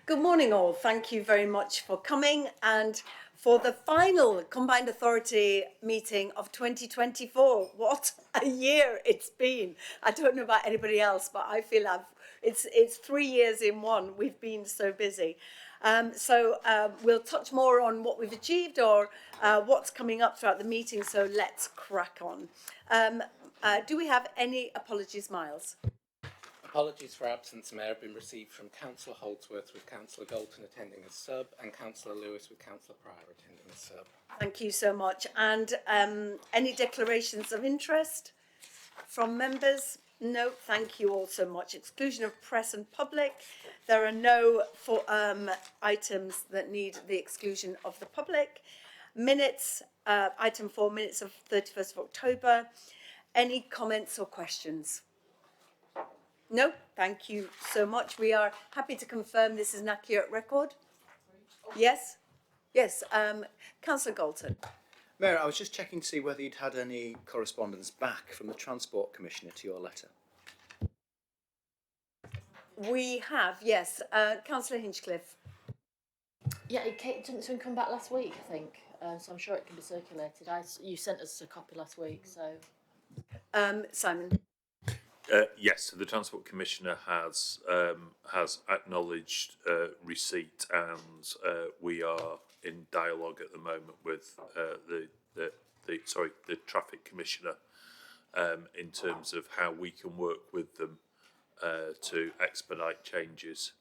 Good morning all. Thank you very much for coming and for the final Combined Authority meeting of 2024. What a year it's been. I don't know about anybody else, but I feel it's 3 years in one. We've been so busy. We'll touch more on what we've achieved or what's coming up throughout the meeting. So let's crack on. Do we have any apologies, Miles? Apologies for absence, Mayor, have been received from Councillor Holdsworth with Councillor Galton attending as sub and Councillor Lewis with Councillor Pryor attending as sub. Thank you so much. And any declarations of interest from members? No, thank you all so much. Exclusion of press and public. There are no items that need the exclusion of the public. Minutes, item 4, minutes of 31st of October. Any comments or questions? No, thank you so much. We are happy to confirm this is an accurate record. Yes? Yes, Councillor Galton. Mayor, I was just checking to see whether you'd had any correspondence back from the Transport Commissioner to your letter. We have, yes. Councillor Hinchcliffe. Yeah, it didn't come back last week, I think. So I'm sure it can be circulated. You sent us a copy last week, so. Simon. Yes, so the Transport Commissioner has acknowledged receipt, and we are in dialogue at the moment with the Traffic Commissioner in terms of how we can work with them to expedite changes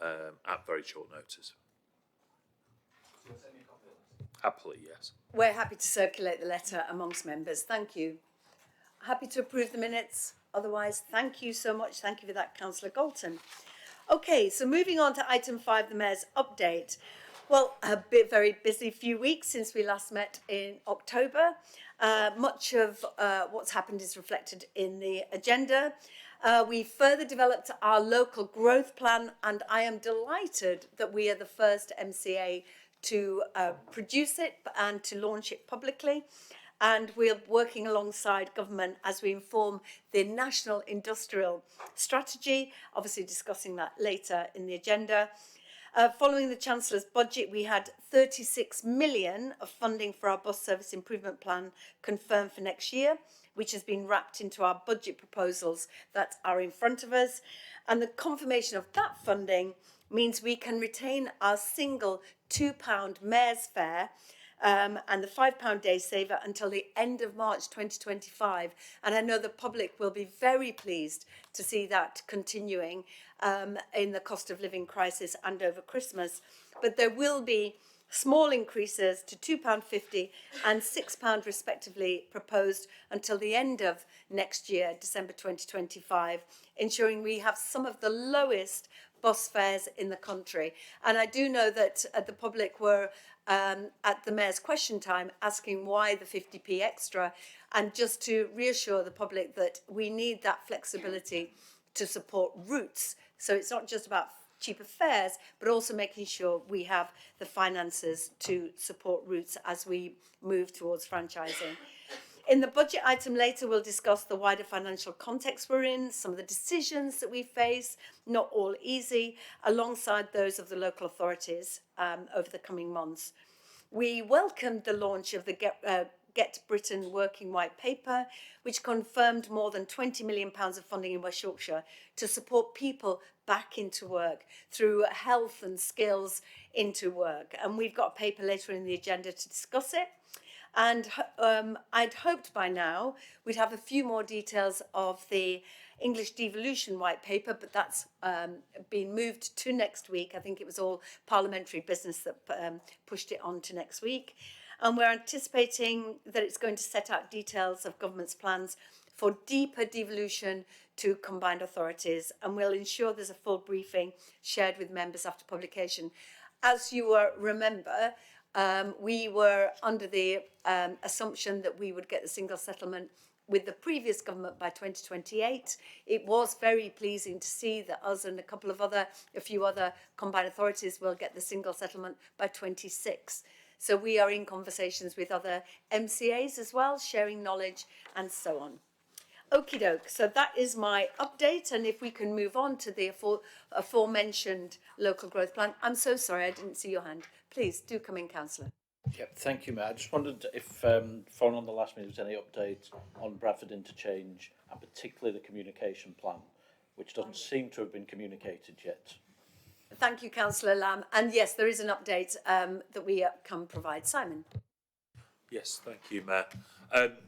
at very short notice. Happily, yes. We're happy to circulate the letter amongst members. Thank you. Happy to approve the minutes. Otherwise, thank you so much. Thank you for that, Councillor Galton. Okay, so moving on to item 5, the Mayor's update. Well, very busy few weeks since we last met in October. Much of what's happened is reflected in the agenda. We further developed our local growth plan, and I am delighted that we are the first MCA to produce it and to launch it publicly. And we're working alongside government as we inform the National Industrial Strategy, obviously discussing that later in the agenda. Following the Chancellor's budget, we had 36 million of funding for our bus service improvement plan confirmed for next year, which has been wrapped into our budget proposals that are in front of us. And the confirmation of that funding means we can retain our single £2 mayor's fare and the £5 day saver until the end of March 2025. And I know the public will be very pleased to see that continuing in the cost of living crisis and over Christmas. But there will be small increases to £2.50 and £6 respectively proposed until the end of next year, December 2025, ensuring we have some of the lowest bus fares in the country. And I do know that the public were at the Mayor's question time asking why the 50p extra, and just to reassure the public that we need that flexibility to support routes. So it's not just about cheaper fares, but also making sure we have the finances to support routes as we move towards franchising. In the budget item later, we'll discuss the wider financial context we're in, some of the decisions that we face, not all easy, alongside those of the local authorities over the coming months. We welcomed the launch of the Get Britain Working White Paper, which confirmed more than £20 million of funding in West Yorkshire to support people back into work through health and skills into work. And we've got a paper later in the agenda to discuss it. And I'd hoped by now we'd have a few more details of the English devolution white paper, but that's been moved to next week. I think it was all parliamentary business that pushed it on to next week. And we're anticipating that it's going to set out details of government's plans for deeper devolution to combined authorities, and we'll ensure there's a full briefing shared with members after publication. As you remember, we were under the assumption that we would get the single settlement with the previous government by 2028. It was very pleasing to see that us and a few other combined authorities will get the single settlement by 26. So we are in conversations with other MCAs as well, sharing knowledge and so on. Okie doke. So that is my update. And if we can move on to the aforementioned local growth plan. I'm so sorry, I didn't see your hand. Please do come in, councillor. Yep, thank you, Mayor. I just wondered if, following on the last meeting, there was any update on Bradford Interchange and particularly the communication plan, which doesn't seem to have been communicated yet. Thank you, Councillor Lamb. And yes, there is an update that we can provide. Simon. Yes, thank you, Mayor.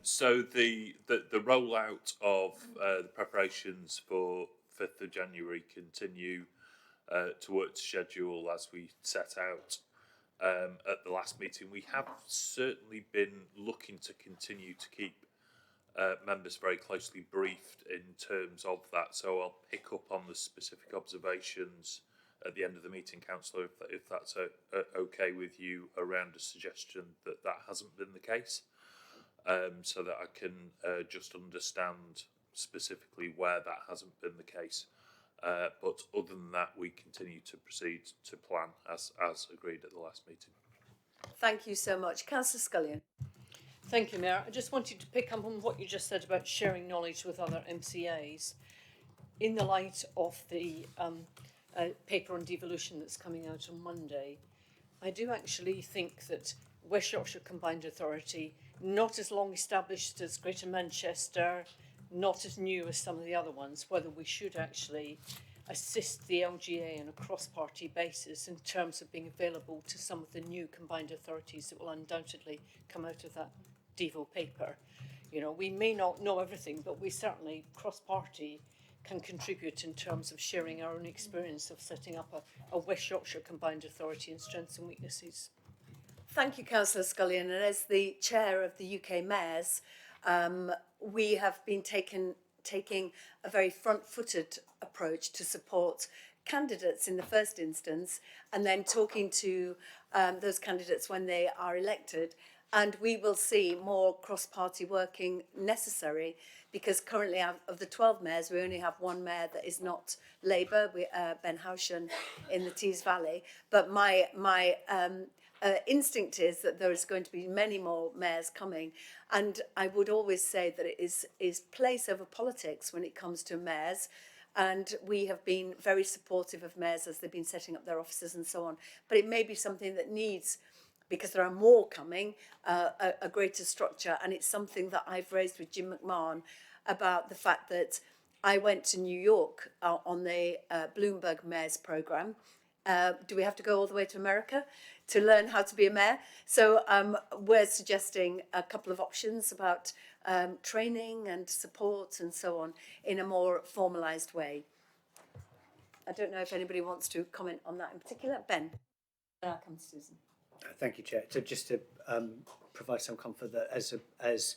So the rollout of the preparations for 5th of January continue to work to schedule as we set out at the last meeting. We have certainly been looking to continue to keep members very closely briefed in terms of that. So I'll pick up on the specific observations at the end of the meeting, Councillor, if that's okay with you, around a suggestion that that hasn't been the case, so that I can just understand specifically where that hasn't been the case. But other than that, we continue to proceed to plan as agreed at the last meeting. Thank you so much. Councillor Scullion. Thank you, Mayor. I just wanted to pick up on what you just said about sharing knowledge with other MCAs in the light of the paper on devolution that's coming out on Monday. I do actually think that West Yorkshire Combined Authority, not as long established as Greater Manchester, not as new as some of the other ones, whether we should actually assist the LGA on a cross-party basis in terms of being available to some of the new combined authorities that will undoubtedly come out of that Devo paper. You know, we may not know everything, but we certainly cross-party can contribute in terms of sharing our own experience of setting up a West Yorkshire Combined Authority and strengths and weaknesses. Thank you, Councillor Scullion. And as the chair of the UK Mayors, we have been taking a very front-footed approach to support candidates in the first instance, and then talking to those candidates when they are elected. And we will see more cross-party working necessary, because currently of the 12 mayors, we only have one mayor that is not Labour, Ben Houchen in the Tees Valley. But my instinct is that there is going to be many more mayors coming. And I would always say that it is place over politics when it comes to mayors. And we have been very supportive of mayors as they've been setting up their offices and so on. But it may be something that needs, because there are more coming, a greater structure. And it's something that I've raised with Jim McMahon about the fact that I went to New York on the Bloomberg Mayor's programme. Do we have to go all the way to America to learn how to be a mayor? So we're suggesting a couple of options about training and support and so on in a more formalised way. I don't know if anybody wants to comment on that in particular. Ben. Then I'll come to Susan. Thank you, Chair. So just to provide some comfort that as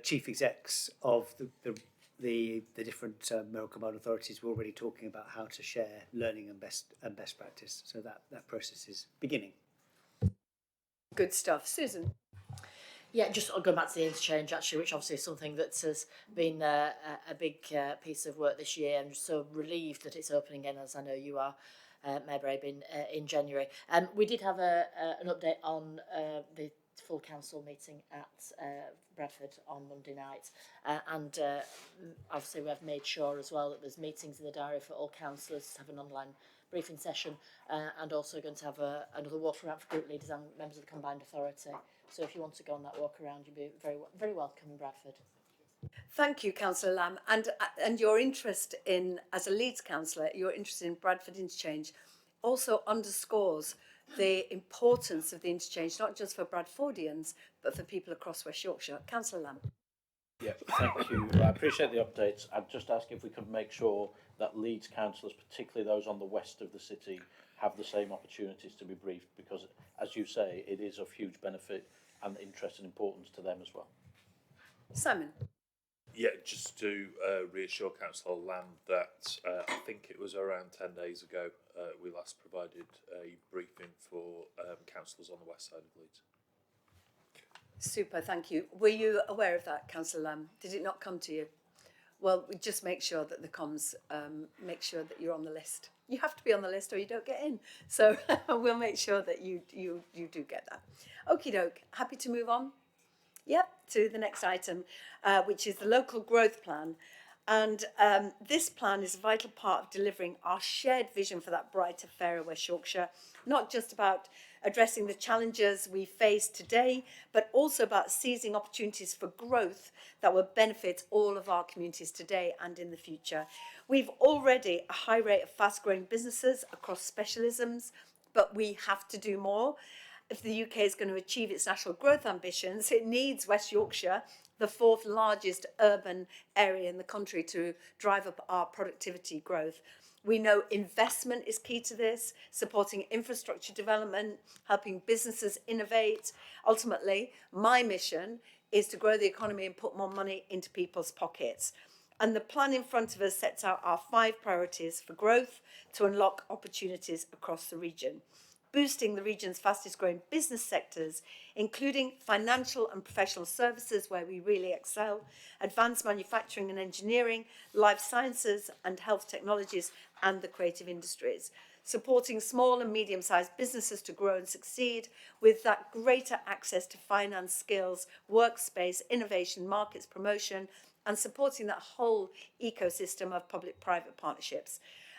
chief execs of the different mayoral combined authorities, we're already talking about how to share learning and best practice. So that process is beginning. Good stuff. Susan. Yeah, just going back to the interchange actually, which obviously is something that has been a big piece of work this year. I'm so relieved that it's opening again, as I know you are, Mayor Brabin, in January. We did have an update on the full council meeting at Bradford on Monday night, and obviously we have made sure as well that there's meetings in the diary for all councillors to have an online briefing session, and also going to have another walk around for group leaders and members of the combined authority. So if you want to go on that walk around, you'll be very welcome in Bradford. Thank you, Councillor Lamb, and your interest in, as a Leeds councillor, your interest in Bradford Interchange also underscores the importance of the interchange, not just for Bradfordians, but for people across West Yorkshire. Councillor Lamb. Yeah, thank you. I appreciate the updates. I'd just ask if we could make sure that Leeds councillors, particularly those on the west of the city, have the same opportunities to be briefed, because, as you say, it is of huge benefit and interest and importance to them as well. Simon. Yeah, just to reassure Councillor Lamb that I think it was around 10 days ago we last provided a briefing for councillors on the west side of Leeds. Super, thank you. Were you aware of that, Councillor Lamb? Did it not come to you? Well, we just make sure that the comms make sure that you're on the list. You have to be on the list or you don't get in. So we'll make sure that you do get that. Okie doke. Happy to move on? Yep, to the next item, which is the local growth plan. And this plan is a vital part of delivering our shared vision for that brighter, fairer West Yorkshire, not just about addressing the challenges we face today, but also about seizing opportunities for growth that will benefit all of our communities today and in the future. We've already a high rate of fast-growing businesses across specialisms, but we have to do more. If the UK is going to achieve its national growth ambitions, it needs West Yorkshire, the fourth largest urban area in the country, to drive up our productivity growth. We know investment is key to this, supporting infrastructure development, helping businesses innovate. Ultimately, my mission is to grow the economy and put more money into people's pockets. And the plan in front of us sets out our 5 priorities for growth to unlock opportunities across the region, boosting the region's fastest growing business sectors, including financial and professional services where we really excel, advanced manufacturing and engineering, life sciences and health technologies, and the creative industries, supporting small and medium-sized businesses to grow and succeed with that greater access to finance, skills, workspace, innovation, markets, promotion, and supporting that whole ecosystem of public-private partnerships.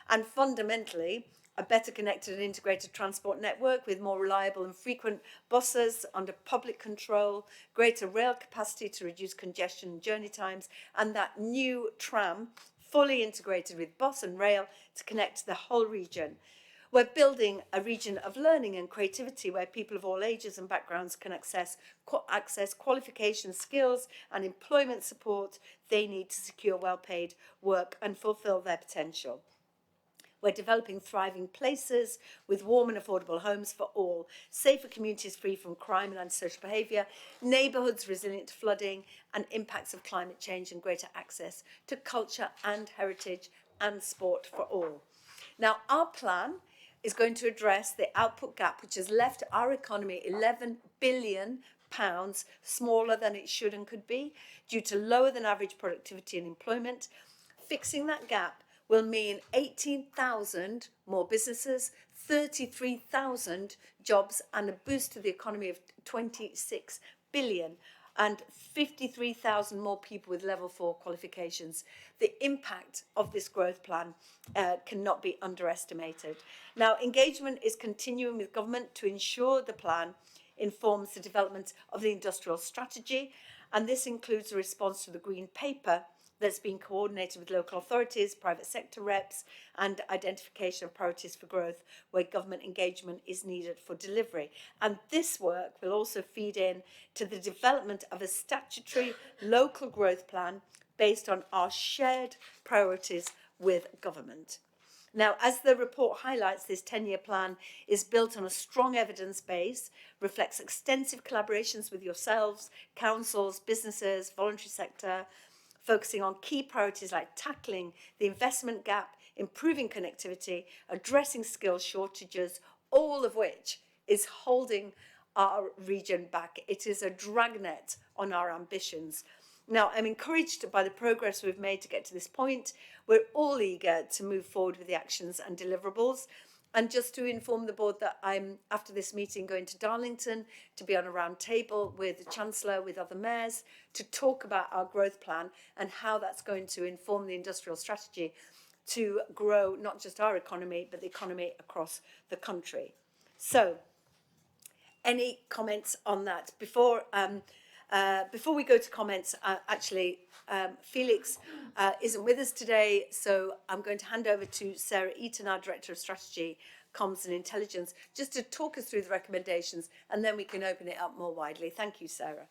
And fundamentally, a better connected and integrated transport network with more reliable and frequent buses under public control, greater rail capacity to reduce congestion and journey times, and that new tram fully integrated with bus and rail to connect the whole region. We're building a region of learning and creativity where people of all ages and backgrounds can access qualification, skills and employment support they need to secure well-paid work and fulfil their potential. We're developing thriving places with warm and affordable homes for all, safer communities free from crime and antisocial behaviour, neighbourhoods resilient to flooding and impacts of climate change, and greater access to culture and heritage and sport for all. Now, our plan is going to address the output gap, which has left our economy £11 billion smaller than it should and could be due to lower than average productivity and employment. Fixing that gap will mean 18,000 more businesses, 33,000 jobs, and a boost to the economy of 26 billion, and 53,000 more people with level 4 qualifications. The impact of this growth plan cannot be underestimated. Now, engagement is continuing with government to ensure the plan informs the development of the industrial strategy, and this includes a response to the Green Paper that's been coordinated with local authorities, private sector reps, and identification of priorities for growth where government engagement is needed for delivery. And this work will also feed in to the development of a statutory local growth plan based on our shared priorities with government. Now, as the report highlights, this 10-year plan is built on a strong evidence base, reflects extensive collaborations with yourselves, councils, businesses, voluntary sector, focusing on key priorities like tackling the investment gap, improving connectivity, addressing skills shortages, all of which is holding our region back. It is a dragnet on our ambitions. Now, I'm encouraged by the progress we've made to get to this point. We're all eager to move forward with the actions and deliverables. And just to inform the board that I'm, after this meeting, going to Darlington to be on a round table with the Chancellor, with other mayors, to talk about our growth plan and how that's going to inform the industrial strategy to grow not just our economy, but the economy across the country. So, any comments on that? Before we go to comments, Felix isn't with us today, so I'm going to hand over to Sarah Eaton, our Director of Strategy, Comms and Intelligence, just to talk us through the recommendations, and then we can open it up more widely. Thank you, Sarah.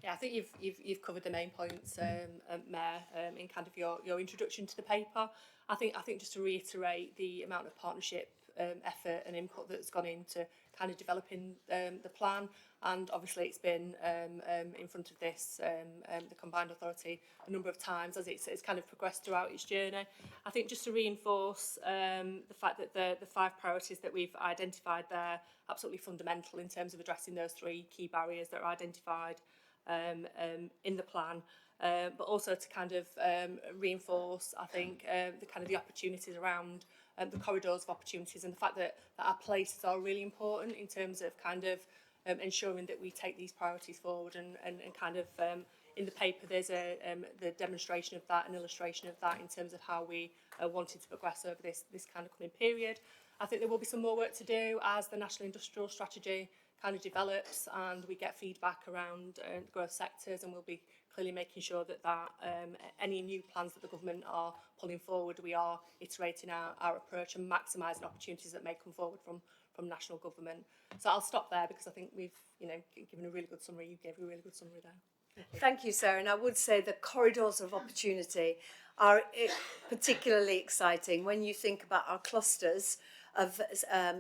Yeah, I think you've covered the main points, Mayor, in kind of your introduction to the paper. I think just to reiterate the amount of partnership, effort and input that's gone into kind of developing the plan, and obviously it's been in front of this the combined authority a number of times as it's kind of progressed throughout its journey. I think just to reinforce the fact that the 5 priorities that we've identified there absolutely fundamental in terms of addressing those 3 key barriers that are identified in the plan, but also to kind of reinforce, I think, the kind of the opportunities around the corridors of opportunities, and the fact that our places are really important in terms of kind of ensuring that we take these priorities forward and kind of in the paper there's the demonstration of that, an illustration of that in terms of how we wanted to progress over this kind of coming period. I think there will be some more work to do as the National Industrial Strategy kind of develops and we get feedback around growth sectors, and we'll be clearly making sure that any new plans that the government are pulling forward, we are iterating our approach and maximising opportunities that may come forward from national government. So I'll stop there because I think we've given a really good summary. You gave a really good summary there. Thank you, Sarah. And I would say the corridors of opportunity are particularly exciting when you think about our clusters of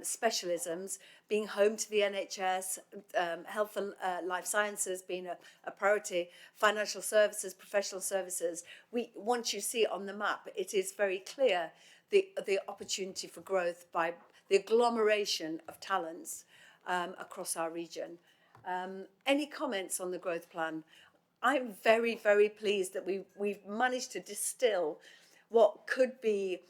specialisms being home to the NHS, health and life sciences being a priority, financial services, professional services. Once you see it on the map, it is very clear the opportunity for growth by the agglomeration of talents across our region. Any comments on the growth plan? I'm very, very pleased that we've managed to distill what could be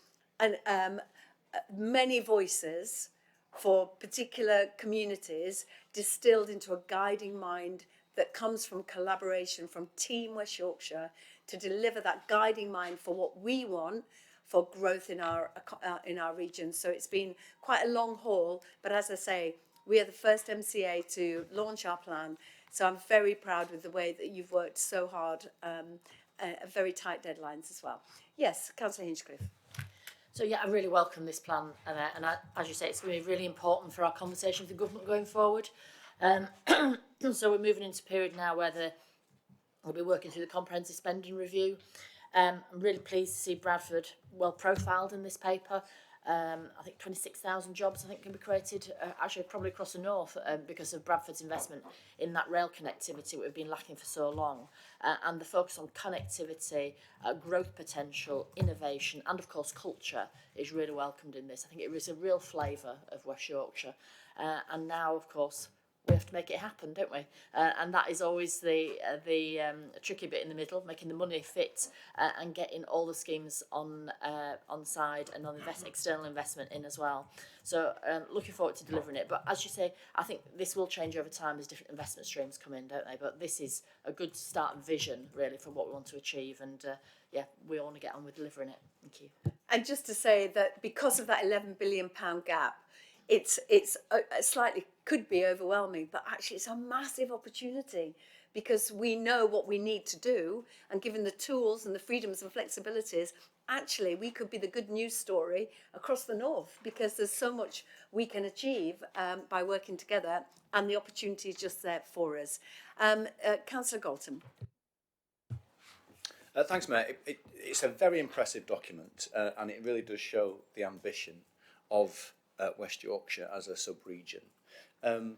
many voices for particular communities distilled into a guiding mind that comes from collaboration from Team West Yorkshire to deliver that guiding mind for what we want for growth in our region. So it's been quite a long haul, but as I say, we are the first MCA to launch our plan. So I'm very proud with the way that you've worked so hard, very tight deadlines as well. Yes, Councillor Hinchcliffe. So yeah, I really welcome this plan, and as you say, it's going to be really important for our conversation with the government going forward. So we're moving into a period now where we'll be working through the comprehensive spending review. I'm really pleased to see Bradford well profiled in this paper. I think 26,000 jobs can be created actually probably across the north because of Bradford's investment in that rail connectivity that we've been lacking for so long, and the focus on connectivity, growth potential, innovation and of course culture is really welcomed in this. I think it is a real flavour of West Yorkshire, and now of course we have to make it happen, don't we? And that is always the tricky bit in the middle, making the money fit and getting all the schemes on side and on external investment in as well. So looking forward to delivering it. But as you say, I think this will change over time as different investment streams come in, don't they? But this is a good start and vision really for what we want to achieve. And yeah, we all want to get on with delivering it. Thank you. And just to say that because of that £11 billion gap, it's slightly could be overwhelming, but actually it's a massive opportunity because we know what we need to do, and given the tools and the freedoms and flexibilities, actually we could be the good news story across the north because there's so much we can achieve by working together, and the opportunity is just there for us. Councillor Galton. Thanks, Mayor. It's a very impressive document, and it really does show the ambition of West Yorkshire as a sub-region. I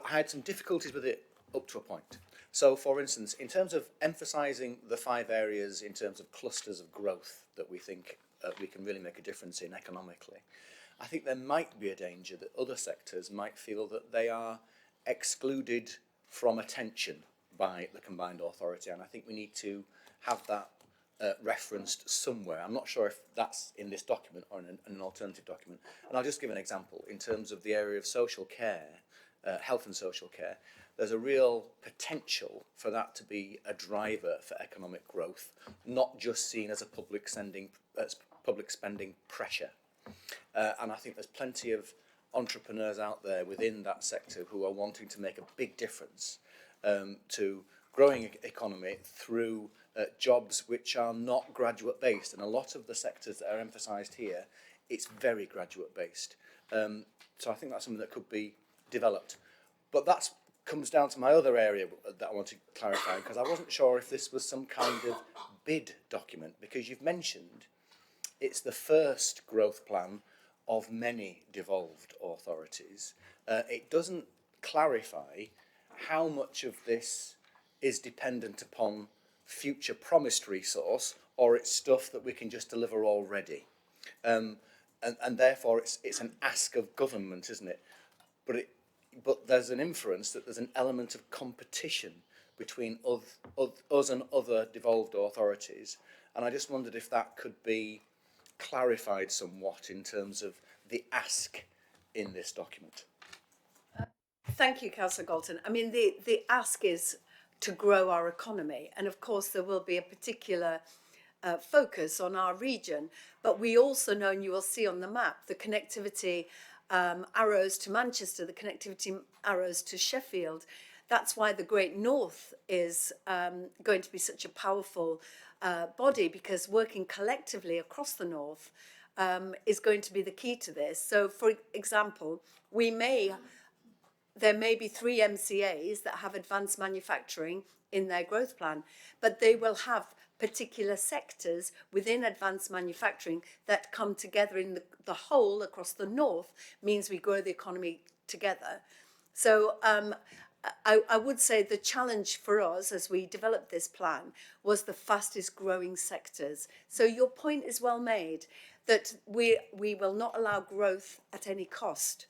had some difficulties with it up to a point. So, for instance, in terms of emphasising the 5 areas in terms of clusters of growth that we think we can really make a difference in economically, I think there might be a danger that other sectors might feel that they are excluded from attention by the combined authority, and I think we need to have that referenced somewhere. I'm not sure if that's in this document or in an alternative document. And I'll just give an example. In terms of the area of social care, health and social care, there's a real potential for that to be a driver for economic growth, not just seen as a public spending pressure. And I think there's plenty of entrepreneurs out there within that sector who are wanting to make a big difference to growing economy through jobs which are not graduate based, and a lot of the sectors that are emphasised here, it's very graduate based. So I think that's something that could be developed. But that comes down to my other area that I want to clarify, because I wasn't sure if this was some kind of bid document, because you've mentioned it's the first growth plan of many devolved authorities. It doesn't clarify how much of this is dependent upon future promised resource, or it's stuff that we can just deliver already. And therefore it's an ask of government, isn't it? But there's an inference that there's an element of competition between us and other devolved authorities. And I just wondered if that could be clarified somewhat in terms of the ask in this document. Thank you, Councillor Galton. I mean, the ask is to grow our economy, and of course there will be a particular focus on our region, but we also know, and you will see on the map, the connectivity arrows to Manchester, the connectivity arrows to Sheffield. That's why the Great North is going to be such a powerful body, because working collectively across the North is going to be the key to this. So, for example, there may be 3 MCAs that have advanced manufacturing in their growth plan, but they will have particular sectors within advanced manufacturing that come together in the whole across the North, means we grow the economy together. So I would say the challenge for us as we developed this plan was the fastest growing sectors. So your point is well made, that we will not allow growth at any cost,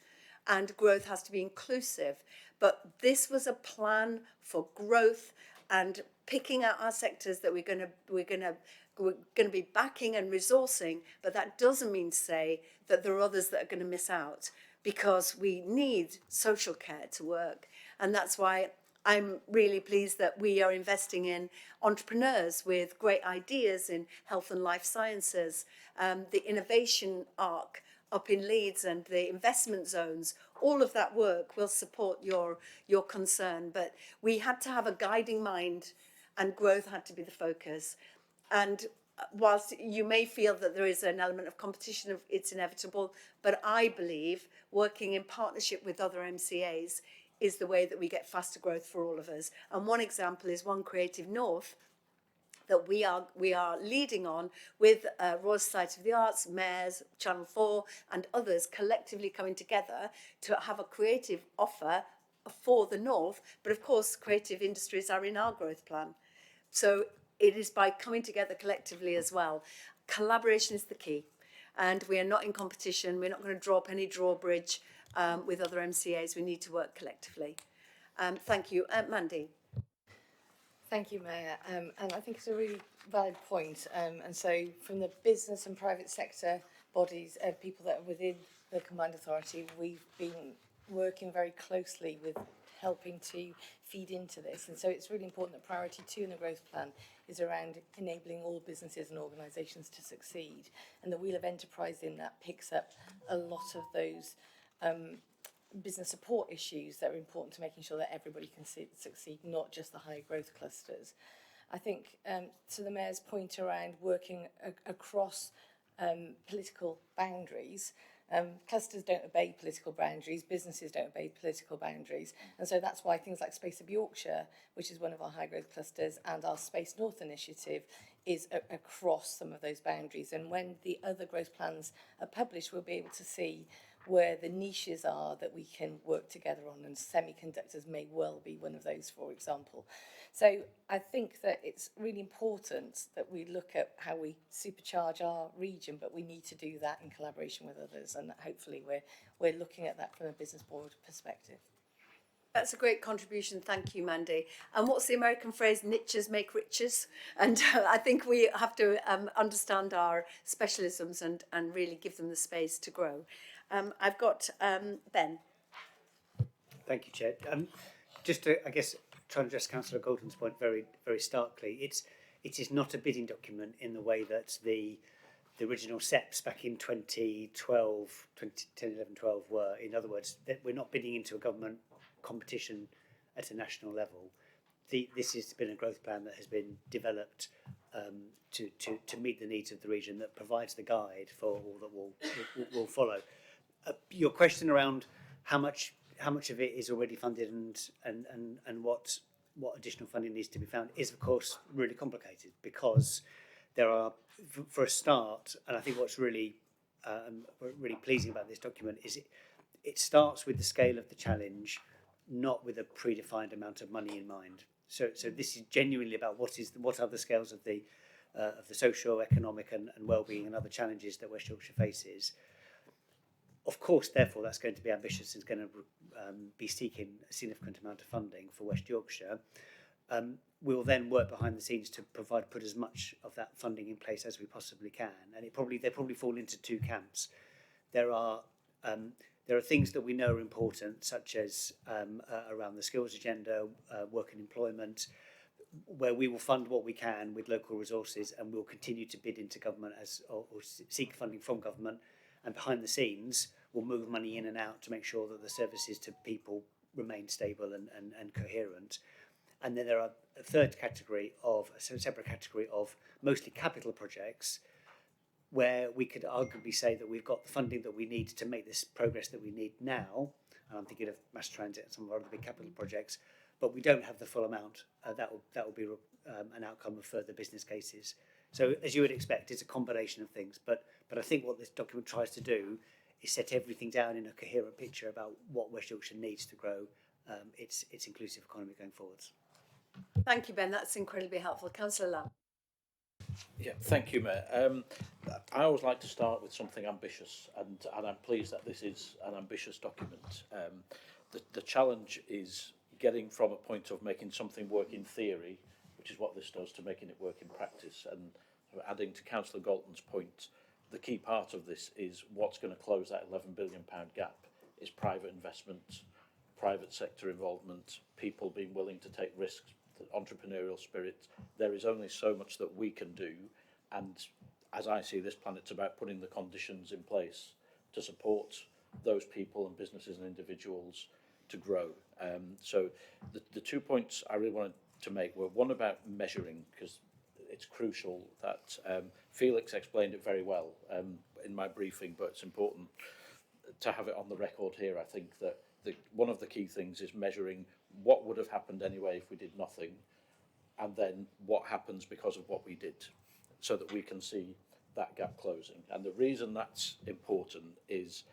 and growth has to be inclusive. But this was a plan for growth and picking out our sectors that we're going to be backing and resourcing. But that doesn't mean to say that there are others that are going to miss out, because we need social care to work. And that's why I'm really pleased that we are investing in entrepreneurs with great ideas in health and life sciences, the innovation arc up in Leeds and the investment zones. All of that work will support your concern, but we had to have a guiding mind, and growth had to be the focus. And whilst you may feel that there is an element of competition, it's inevitable, but I believe working in partnership with other MCAs is the way that we get faster growth for all of us. And one example is One Creative North, that we are leading on with Royal Society of the Arts, Mayors, Channel 4 and others collectively coming together to have a creative offer for the North. But of course, creative industries are in our growth plan. So it is by coming together collectively as well. Collaboration is the key. And we are not in competition. We're not going to draw up any drawbridge with other MCAs. We need to work collectively. Thank you. Mandy. Thank you, Mayor. And I think it's a really valid point. And so from the business and private sector bodies, people that are within the Combined Authority, we've been working very closely with helping to feed into this. And so it's really important that priority 2 in the growth plan is around enabling all businesses and organisations to succeed. And the Wheel of Enterprise in that picks up a lot of those business support issues that are important to making sure that everybody can succeed, not just the high growth clusters. I think to the Mayor's point around working across political boundaries, clusters don't obey political boundaries, businesses don't obey political boundaries, and so that's why things like Space of Yorkshire, which is one of our high growth clusters, and our Space North initiative is across some of those boundaries. And when the other growth plans are published, we'll be able to see where the niches are that we can work together on, and semiconductors may well be one of those, for example. So I think that it's really important that we look at how we supercharge our region, but we need to do that in collaboration with others, and hopefully we're looking at that from a business board perspective. That's a great contribution. Thank you, Mandy. And what's the American phrase? Niches make riches. And I think we have to understand our specialisms and really give them the space to grow. I've got Ben. Thank you, Chair. Just to, I guess, try and address Councillor Golden's point very, very starkly, it is not a bidding document in the way that the original SEPs back in 2012, 2010, 11, 12 were. In other words, that we're not bidding into a government competition at a national level. This has been a growth plan that has been developed to meet the needs of the region, that provides the guide for all that will follow. Your question around how much of it is already funded and what additional funding needs to be found is, of course, really complicated, because there are, for a start, and I think what's really pleasing about this document is it starts with the scale of the challenge, not with a predefined amount of money in mind. So this is genuinely about what are the scales of the social, economic and well-being and other challenges that West Yorkshire faces. Of course, therefore, that's going to be ambitious and is going to be seeking a significant amount of funding for West Yorkshire. We will then work behind the scenes to put as much of that funding in place as we possibly can. And they probably fall into 2 camps. There are There are things that we know are important, such as around the skills agenda, work and employment, where we will fund what we can with local resources, and we'll continue to bid into government or seek funding from government, and behind the scenes we'll move money in and out to make sure that the services to people remain stable and coherent. And then there are a separate category of mostly capital projects, where we could arguably say that we've got the funding that we need to make this progress that we need now, and I'm thinking of mass transit and some of our other big capital projects, but we don't have the full amount. That will be an outcome of further business cases. So as you would expect, it's a combination of things, but I think what this document tries to do is set everything down in a coherent picture about what West Yorkshire needs to grow its inclusive economy going forwards. Thank you, Ben. That's incredibly helpful. Councillor Lamb. Yeah, thank you, Mayor. I always like to start with something ambitious, and I'm pleased that this is an ambitious document. The challenge is getting from a point of making something work in theory, which is what this does, to making it work in practice. And adding to Councillor Galton's point, the key part of this is what's going to close that £11 billion gap is private investment, private sector involvement, people being willing to take risks, the entrepreneurial spirit. There is only so much that we can do, and as I see this plan, it's about putting the conditions in place to support those people and businesses and individuals to grow. So the 2 points I really wanted to make were one about measuring, because it's crucial that Felix explained it very well in my briefing, but it's important to have it on the record here. I think that one of the key things is measuring what would have happened anyway if we did nothing, and then what happens because of what we did, so that we can see that gap closing. And the reason that's important is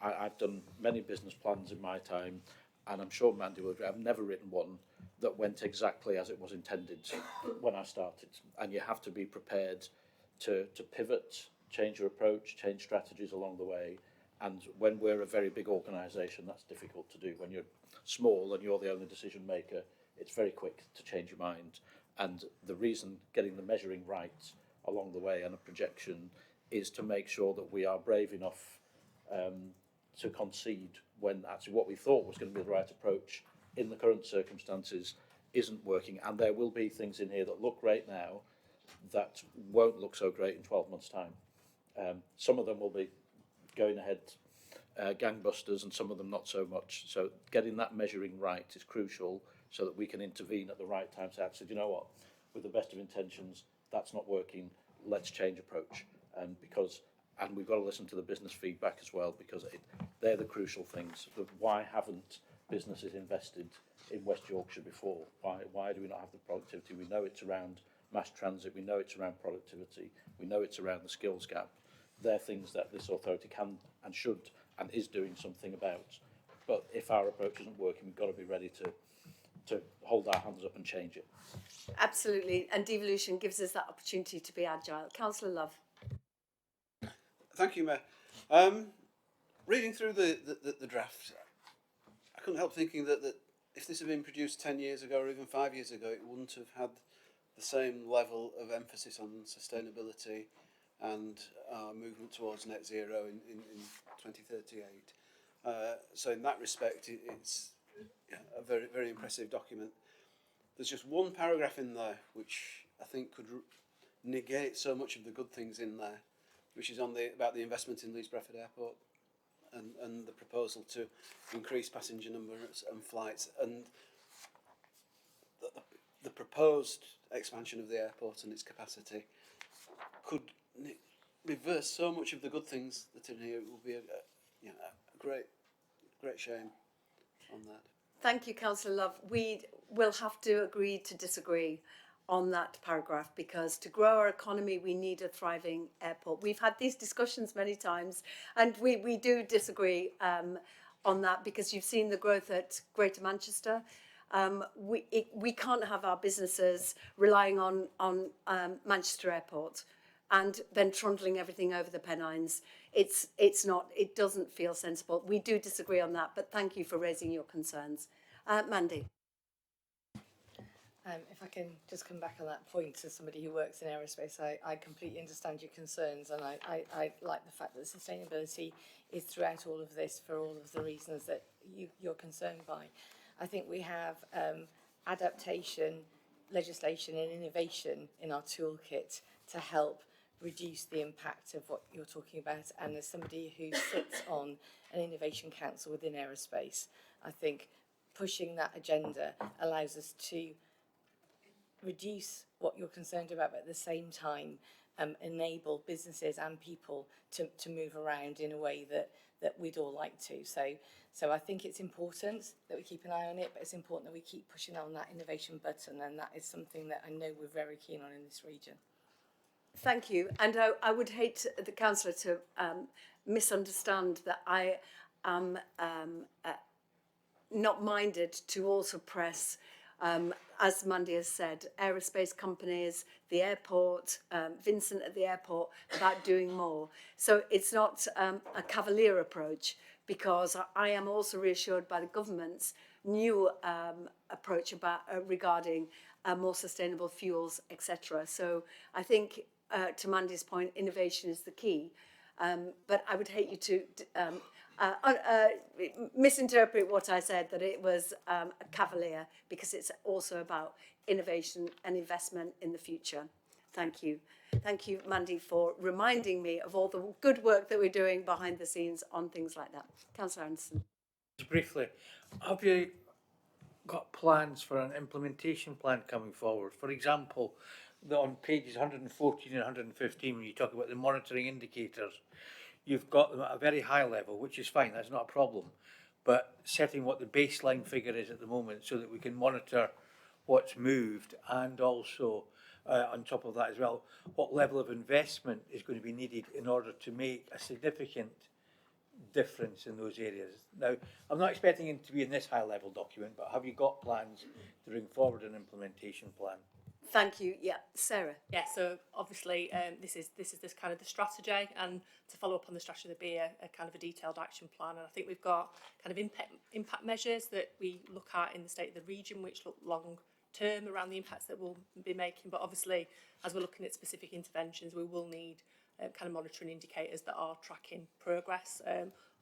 I've done many business plans in my time, and I'm sure Mandy will agree, I've never written one that went exactly as it was intended when I started. And you have to be prepared to pivot, change your approach, change strategies along the way. And when we're a very big organisation, that's difficult to do. When you're small and you're the only decision maker, it's very quick to change your mind. And the reason getting the measuring right along the way and a projection is to make sure that we are brave enough to concede when actually what we thought was going to be the right approach in the current circumstances isn't working. And there will be things in here that look great now that won't look so great in 12 months' time. Some of them will be going ahead gangbusters, and some of them not so much. So getting that measuring right is crucial, so that we can intervene at the right time. So actually, you know what, with the best of intentions, that's not working, let's change approach. And we've got to listen to the business feedback as well, because they're the crucial things. Why haven't businesses invested in West Yorkshire before? Why do we not have the productivity? We know it's around mass transit, we know it's around productivity, we know it's around the skills gap. They're things that this authority can and should and is doing something about. But if our approach isn't working, we've got to be ready to hold our hands up and change it. Absolutely, and devolution gives us that opportunity to be agile. Councillor Love. Thank you, Mayor. Reading through the draft, I couldn't help thinking that if this had been produced 10 years ago or even 5 years ago, it wouldn't have had the same level of emphasis on sustainability and our movement towards net zero in 2038. So in that respect, it's a very, very impressive document. There's just one paragraph in there which I think could negate so much of the good things in there, which is about the investment in Leeds Bradford Airport and the proposal to increase passenger numbers and flights, and the proposed expansion of the airport and its capacity could reverse so much of the good things that are in here. It will be a great shame on that. Thank you, Councillor Love. We will have to agree to disagree on that paragraph, because to grow our economy we need a thriving airport. We've had these discussions many times, and we do disagree on that, because you've seen the growth at Greater Manchester. We can't have our businesses relying on Manchester Airport and then trundling everything over the Pennines. It doesn't feel sensible. We do disagree on that, but thank you for raising your concerns. Mandy. If I can just come back on that point as somebody who works in aerospace, I completely understand your concerns, and I like the fact that sustainability is throughout all of this for all of the reasons that you're concerned by. I think we have adaptation, legislation and innovation in our toolkit to help reduce the impact of what you're talking about. And as somebody who sits on an innovation council within aerospace, I think pushing that agenda allows us to reduce what you're concerned about, but at the same time enable businesses and people to move around in a way that we'd all like to. So I think it's important that we keep an eye on it, but it's important that we keep pushing on that innovation button, and that is something that I know we're very keen on in this region. Thank you. And I would hate the councillor to misunderstand that I am not minded to also press, as Mandy has said, aerospace companies, the airport, Vincent at the airport, about doing more. So it's not a cavalier approach, because I am also reassured by the government's new approach about regarding more sustainable fuels, etc. So I think, to Mandy's point, innovation is the key. But I would hate you to misinterpret what I said, that it was a cavalier, because it's also about innovation and investment in the future. Thank you. Thank you, Mandy, for reminding me of all the good work that we're doing behind the scenes on things like that. Councillor Anderson. Just briefly, have you got plans for an implementation plan coming forward? For example, on pages 114 and 115, when you talk about the monitoring indicators, you've got them at a very high level, which is fine, that's not a problem. But setting what the baseline figure is at the moment so that we can monitor what's moved, and also on top of that as well, what level of investment is going to be needed in order to make a significant difference in those areas. Now, I'm not expecting it to be in this high level document, but have you got plans to bring forward an implementation plan? Thank you. Yeah, Sarah. Yeah, so obviously this is this kind of the strategy, and to follow up on the strategy, there'll be a kind of a detailed action plan. And I think we've got kind of impact measures that we look at in the state of the region, which look long term around the impacts that we'll be making. But obviously, as we're looking at specific interventions, we will need kind of monitoring indicators that are tracking progress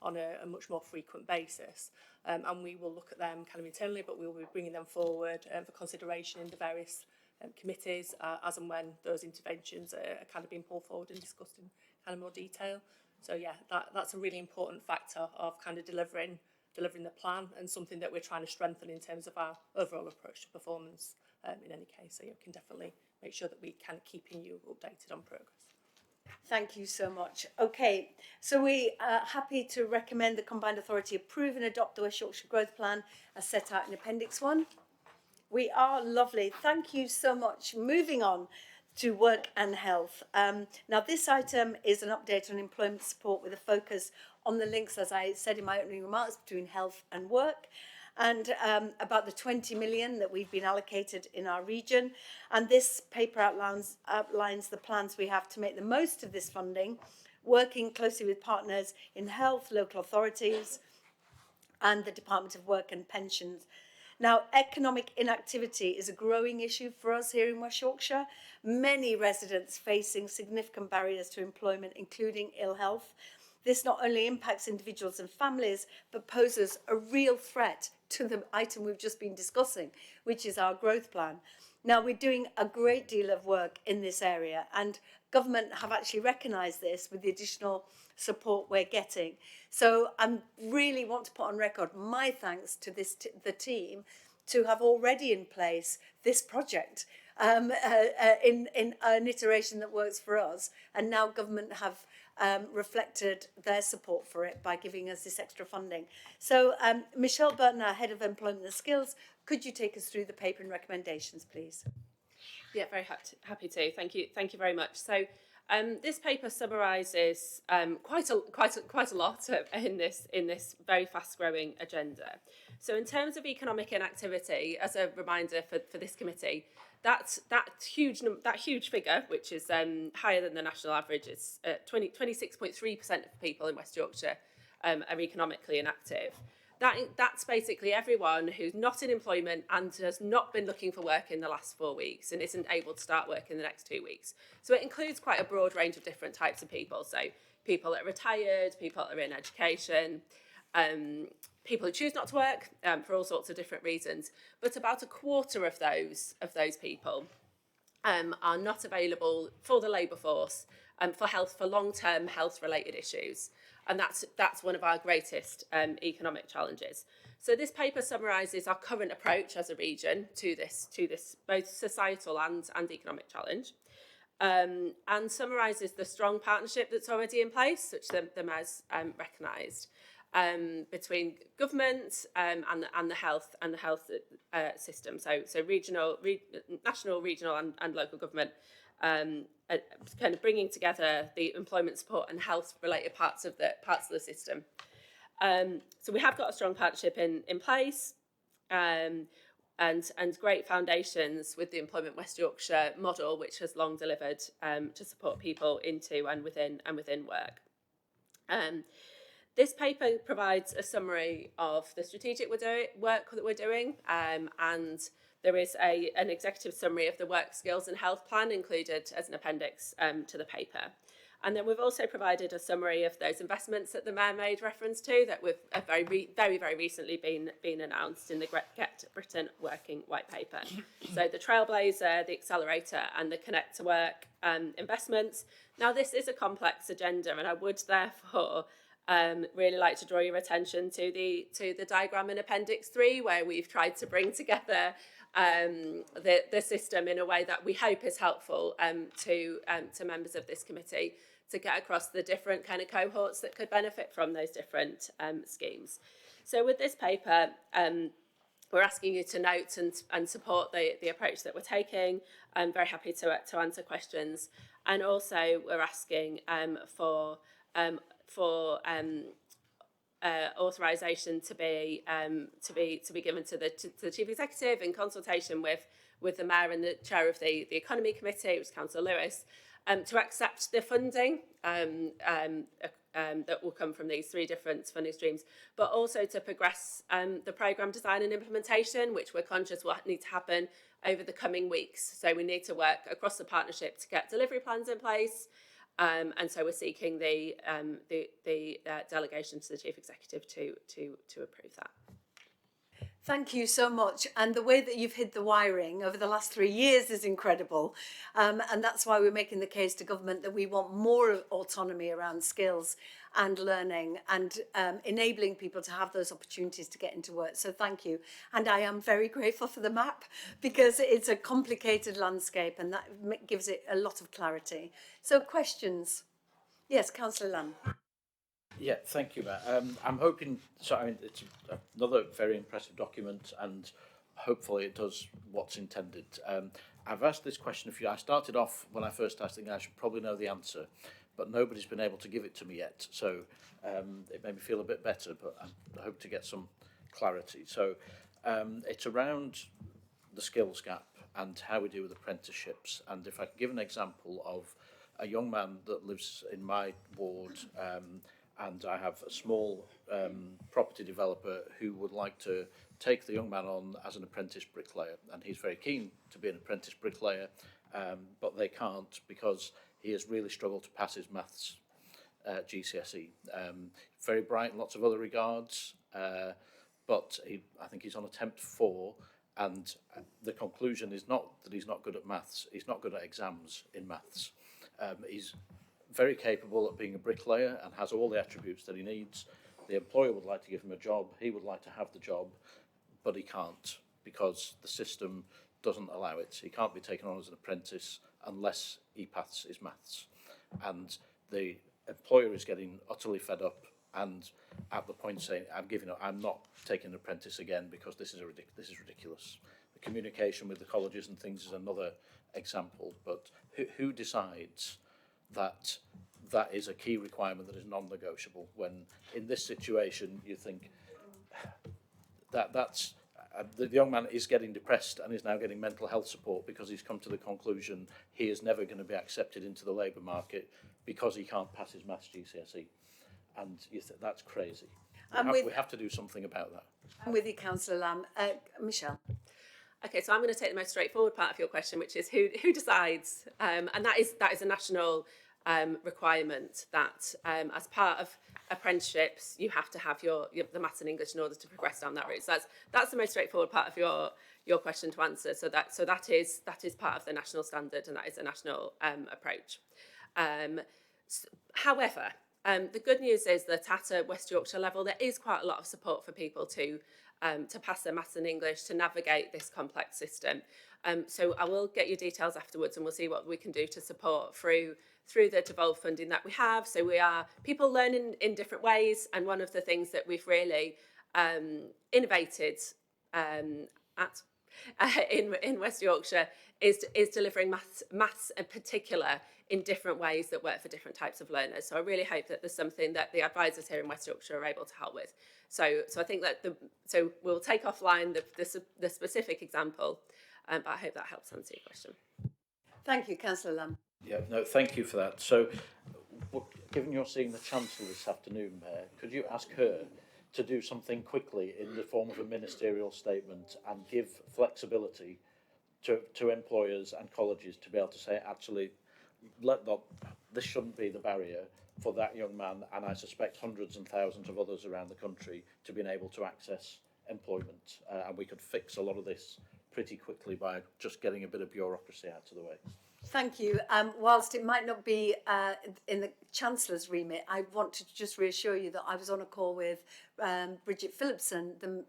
on a much more frequent basis. And we will look at them kind of internally, but we'll be bringing them forward for consideration in the various committees as and when those interventions are kind of being pulled forward and discussed in kind of more detail. So yeah, that's a really important factor of kind of delivering the plan, and something that we're trying to strengthen in terms of our overall approach to performance in any case. So you can definitely make sure that we can keeping you updated on progress. Thank you so much. Okay, so we are happy to recommend the Combined Authority approve and adopt the West Yorkshire Growth Plan as set out in Appendix 1. We are lovely. Thank you so much. Moving on to work and health. Now, this item is an update on employment support with a focus on the links, as I said in my opening remarks, between health and work, and about the 20 million that we've been allocated in our region. And this paper outlines the plans we have to make the most of this funding, working closely with partners in health, local authorities, and the Department of Work and Pensions. Now, economic inactivity is a growing issue for us here in West Yorkshire. Many residents facing significant barriers to employment, including ill health. This not only impacts individuals and families, but poses a real threat to the item we've just been discussing, which is our growth plan. Now, we're doing a great deal of work in this area, and government have actually recognised this with the additional support we're getting. So I really want to put on record my thanks to the team to have already in place this project in an iteration that works for us. And now government have reflected their support for it by giving us this extra funding. So Michelle Burton, our Head of Employment and Skills, could you take us through the paper and recommendations, please? Yeah, very happy to. Thank you very much. So this paper summarises quite a lot in this very fast-growing agenda. So in terms of economic inactivity, as a reminder for this committee, that huge figure, which is higher than the national average, is 26.3% of people in West Yorkshire are economically inactive. That's basically everyone who's not in employment and has not been looking for work in the last 4 weeks and isn't able to start work in the next 2 weeks. So it includes quite a broad range of different types of people. So people that are retired, people that are in education, people who choose not to work for all sorts of different reasons. But about a quarter of those people are not available for the labour force for long-term health-related issues. And that's one of our greatest economic challenges. So this paper summarises our current approach as a region to this both societal and economic challenge, and summarises the strong partnership that's already in place, which the Mayor's recognised, between government and the health system. So national, regional, and local government. Kind of bringing together the employment support and health-related parts of the system. So we have got a strong partnership in place, and great foundations with the Employment West Yorkshire model, which has long delivered to support people into and within work. This paper provides a summary of the strategic work that we're doing, and there is an executive summary of the work skills and health plan included as an appendix to the paper. And then we've also provided a summary of those investments that the Mayor made reference to that have very recently been announced in the Get Britain Working White Paper. So the Trailblazer, the Accelerator, and the Connect to Work investments. Now this is a complex agenda, and I would therefore really like to draw your attention to the diagram in Appendix 3, where we've tried to bring together the system in a way that we hope is helpful to members of this committee to get across the different kind of cohorts that could benefit from those different schemes. So with this paper, we're asking you to note and support the approach that we're taking. I'm very happy to answer questions, and also we're asking for authorisation to be given to the chief executive in consultation with the mayor and the chair of the economy committee, which is Councillor Lewis, to accept the funding that will come from these 3 different funding streams, but also to progress the programme design and implementation, which we're conscious will need to happen over the coming weeks. So we need to work across the partnership to get delivery plans in place. And so we're seeking the delegation to the chief executive to approve that. Thank you so much. And the way that you've hid the wiring over the last 3 years is incredible. And that's why we're making the case to government that we want more autonomy around skills and learning and enabling people to have those opportunities to get into work. So thank you. And I am very grateful for the map because it's a complicated landscape and that gives it a lot of clarity. So questions? Yes, Councillor Lamb. Yeah, thank you, Matt. I'm hoping, so I mean, it's another very impressive document and hopefully it does what's intended. I've asked this question I started off when I first asked thinking I should probably know the answer, but nobody's been able to give it to me yet. So it made me feel a bit better, but I hope to get some clarity. So it's around the skills gap and how we deal with apprenticeships. And if I can give an example of a young man that lives in my ward, and I have a small property developer who would like to take the young man on as an apprentice bricklayer, and he's very keen to be an apprentice bricklayer, but they can't because he has really struggled to pass his maths GCSE. Very bright in lots of other regards, but I think he's on attempt 4, and the conclusion is not that he's not good at maths, he's not good at exams in maths. He's very capable at being a bricklayer and has all the attributes that he needs. The employer would like to give him a job, he would like to have the job, but he can't because the system doesn't allow it. He can't be taken on as an apprentice unless he passes his maths. And the employer is getting utterly fed up and at the point saying, I'm giving up, I'm not taking an apprentice again because this is ridiculous. The communication with the colleges and things is another example, but who decides that that is a key requirement that is non-negotiable when in this situation you think that's the young man is getting depressed and is now getting mental health support because he's come to the conclusion he is never going to be accepted into the labour market because he can't pass his maths GCSE, and you think that's crazy. We have to do something about that. I'm with you, Councillor Lamb. Michelle. Okay, so I'm going to take the most straightforward part of your question, which is who decides, and that is a national requirement that as part of apprenticeships you have to have the maths and English in order to progress down that route. So that's the most straightforward part of your question to answer. So that is part of the national standard, and that is a national approach. However, the good news is that at a West Yorkshire level there is quite a lot of support for people to pass their maths and English, to navigate this complex system. So I will get your details afterwards, and we'll see what we can do to support through the devolved funding that we have. So we are people learning in different ways, and one of the things that we've really innovated in West Yorkshire is delivering maths in particular in different ways that work for different types of learners. So I really hope that there's something that the advisors here in West Yorkshire are able to help with. So I think that so we'll take offline the specific example, but I hope that helps answer your question. Thank you, Councillor Lamb. Yeah, no, thank you for that. So, given you're seeing the Chancellor this afternoon, Mayor, could you ask her to do something quickly in the form of a ministerial statement and give flexibility to employers and colleges to be able to say, actually, this shouldn't be the barrier for that young man, and I suspect hundreds and thousands of others around the country, to being able to access employment. And we could fix a lot of this pretty quickly by just getting a bit of bureaucracy out of the way. Thank you. Whilst it might not be in the Chancellor's remit, I want to just reassure you that I was on a call with Bridget Phillipson, the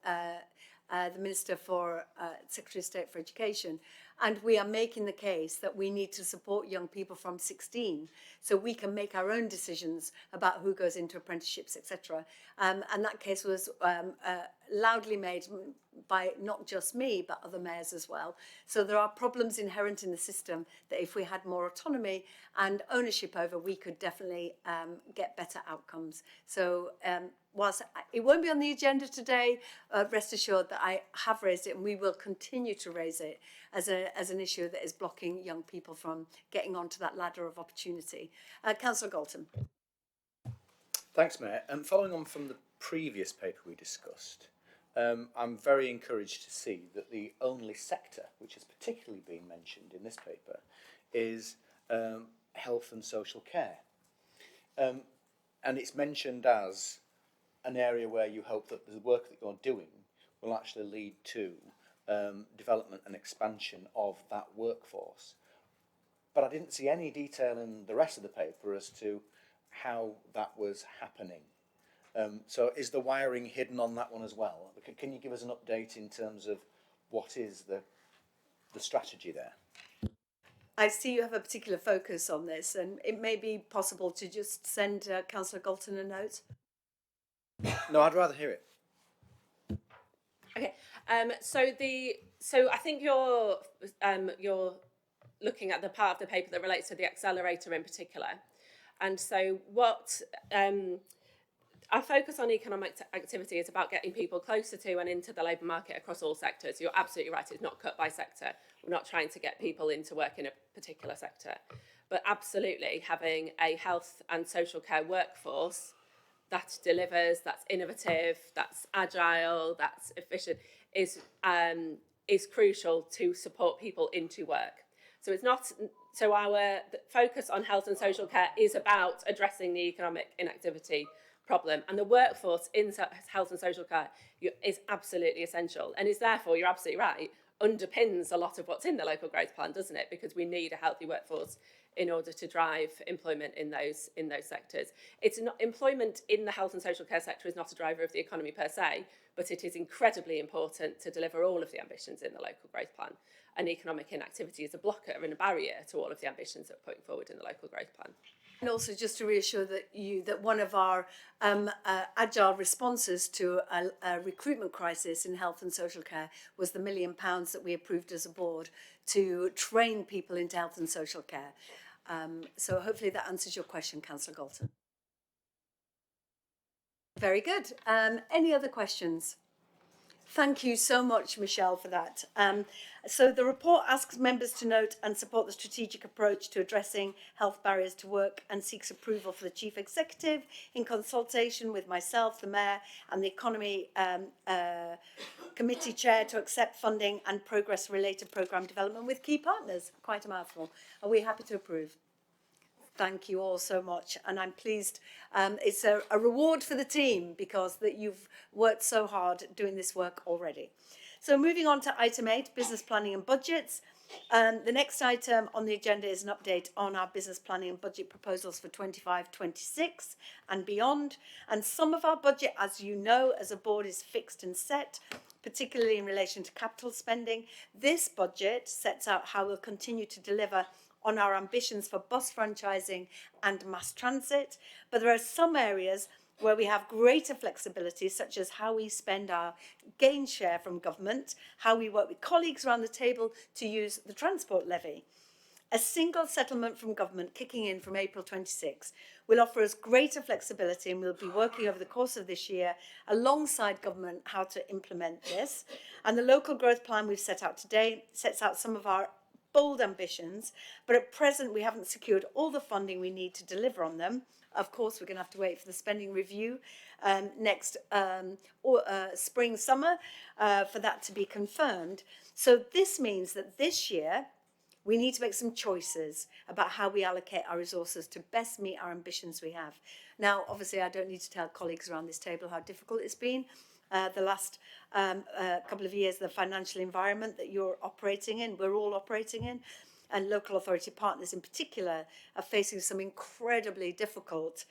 Minister for Secretary of State for Education, and we are making the case that we need to support young people from 16 so we can make our own decisions about who goes into apprenticeships, etc. And that case was loudly made by not just me, but other mayors as well. So there are problems inherent in the system that if we had more autonomy and ownership over, we could definitely get better outcomes. So whilst it won't be on the agenda today, rest assured that I have raised it, and we will continue to raise it as an issue that is blocking young people from getting onto that ladder of opportunity. Councillor Galton. Thanks, Mayor. Following on from the previous paper we discussed, I'm very encouraged to see that the only sector which has particularly been mentioned in this paper is health and social care. And it's mentioned as an area where you hope that the work that you're doing will actually lead to development and expansion of that workforce. But I didn't see any detail in the rest of the paper as to how that was happening. So is the wiring hidden on that one as well? Can you give us an update in terms of what is the strategy there? I see you have a particular focus on this, and it may be possible to just send Councillor Galton a note. No, I'd rather hear it. Okay, so I think you're looking at the part of the paper that relates to the accelerator in particular, and so what our focus on economic activity is about getting people closer to and into the labour market across all sectors. You're absolutely right, it's not cut by sector. We're not trying to get people into work in a particular sector, but absolutely having a health and social care workforce that delivers, that's innovative, that's agile, that's efficient, is crucial to support people into work. So it's not. So our focus on health and social care is about addressing the economic inactivity problem, and the workforce in health and social care is absolutely essential, and is therefore, you're absolutely right, underpins a lot of what's in the local growth plan, doesn't it? Because we need a healthy workforce in order to drive employment in those sectors. It's not, employment in the health and social care sector is not a driver of the economy per se, but it is incredibly important to deliver all of the ambitions in the local growth plan. And economic inactivity is a blocker and a barrier to all of the ambitions that we're putting forward in the local growth plan. And also just to reassure that one of our agile responses to a recruitment crisis in health and social care was the £1 million that we approved as a board to train people into health and social care. So hopefully that answers your question, Councillor Galton. Very good. Any other questions? Thank you so much, Michelle, for that. So the report asks members to note and support the strategic approach to addressing health barriers to work and seeks approval for the Chief Executive in consultation with myself, the Mayor, and the Economy Committee Chair to accept funding and progress-related programme development with key partners. Quite a mouthful. Are we happy to approve? Thank you all so much, and I'm pleased. It's a reward for the team because that you've worked so hard doing this work already. So moving on to item 8, business planning and budgets. The next item on the agenda is an update on our business planning and budget proposals for 25-26 and beyond. And some of our budget, as you know, as a board, is fixed and set, particularly in relation to capital spending. This budget sets out how we'll continue to deliver on our ambitions for bus franchising and mass transit, but there are some areas where we have greater flexibility, such as how we spend our gain share from government, how we work with colleagues around the table to use the transport levy. A single settlement from government kicking in from April 26 will offer us greater flexibility, and we'll be working over the course of this year alongside government how to implement this. And the local growth plan we've set out today sets out some of our bold ambitions, but at present we haven't secured all the funding we need to deliver on them. Of course, we're going to have to wait for the spending review next spring, summer for that to be confirmed. So this means that this year we need to make some choices about how we allocate our resources to best meet our ambitions we have. Now, obviously, I don't need to tell colleagues around this table how difficult it's been. The last couple of years, the financial environment that you're operating in, we're all operating in, and local authority partners in particular are facing some incredibly difficult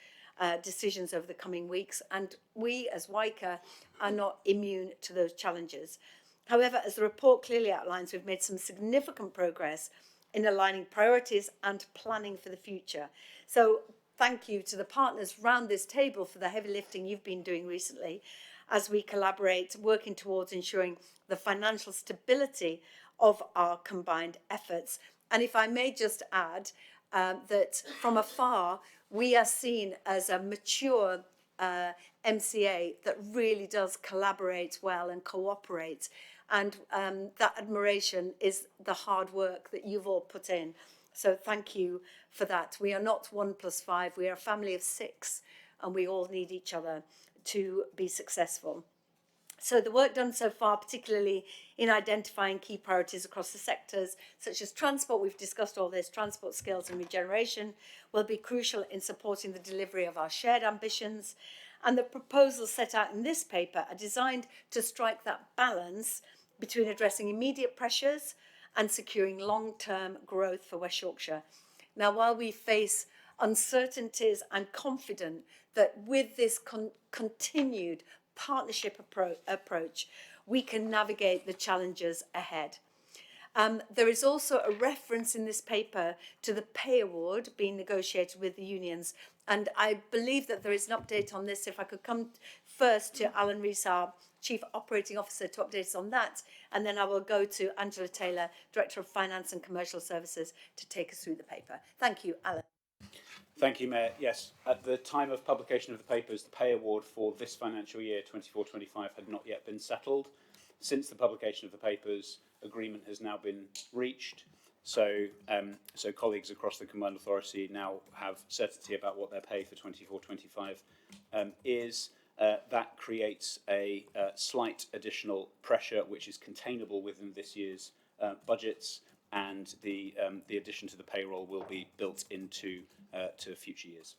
decisions over the coming weeks, and we as WICA are not immune to those challenges. However, as the report clearly outlines, we've made some significant progress in aligning priorities and planning for the future. So thank you to the partners round this table for the heavy lifting you've been doing recently, as we collaborate, working towards ensuring the financial stability of our combined efforts. And if I may just add that from afar, we are seen as a mature MCA that really does collaborate well and cooperate. And that admiration is the hard work that you've all put in. So thank you for that. We are not 1+5, we are a family of 6, and we all need each other to be successful. So the work done so far, particularly in identifying key priorities across the sectors, such as transport, we've discussed all this, transport skills and regeneration, will be crucial in supporting the delivery of our shared ambitions. And the proposals set out in this paper are designed to strike that balance between addressing immediate pressures and securing long-term growth for West Yorkshire. Now, while we face uncertainties, I'm confident that with this continued partnership approach, we can navigate the challenges ahead. There is also a reference in this paper to the pay award being negotiated with the unions, and I believe that there is an update on this. If I could come first to Alan Rees, our Chief Operating Officer, to update us on that, and then I will go to Angela Taylor, Director of Finance and Commercial Services, to take us through the paper. Thank you, Alan. Thank you, Mayor. Yes, at the time of publication of the papers, the pay award for this financial year, 24-25, had not yet been settled. Since the publication of the papers, agreement has now been reached. So colleagues across the Combined Authority now have certainty about what their pay for 24-25 is. That creates a slight additional pressure, which is containable within this year's budgets, and the addition to the payroll will be built into to future years.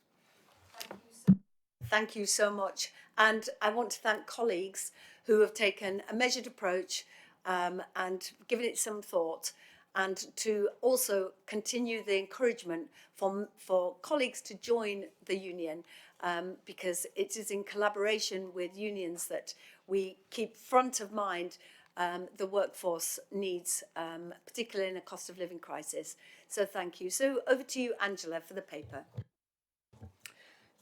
Thank you so much. And I want to thank colleagues who have taken a measured approach and given it some thought, and to also continue the encouragement for colleagues to join the union, because it is in collaboration with unions that we keep front of mind the workforce needs, particularly in a cost of living crisis. So thank you. So over to you, Angela, for the paper.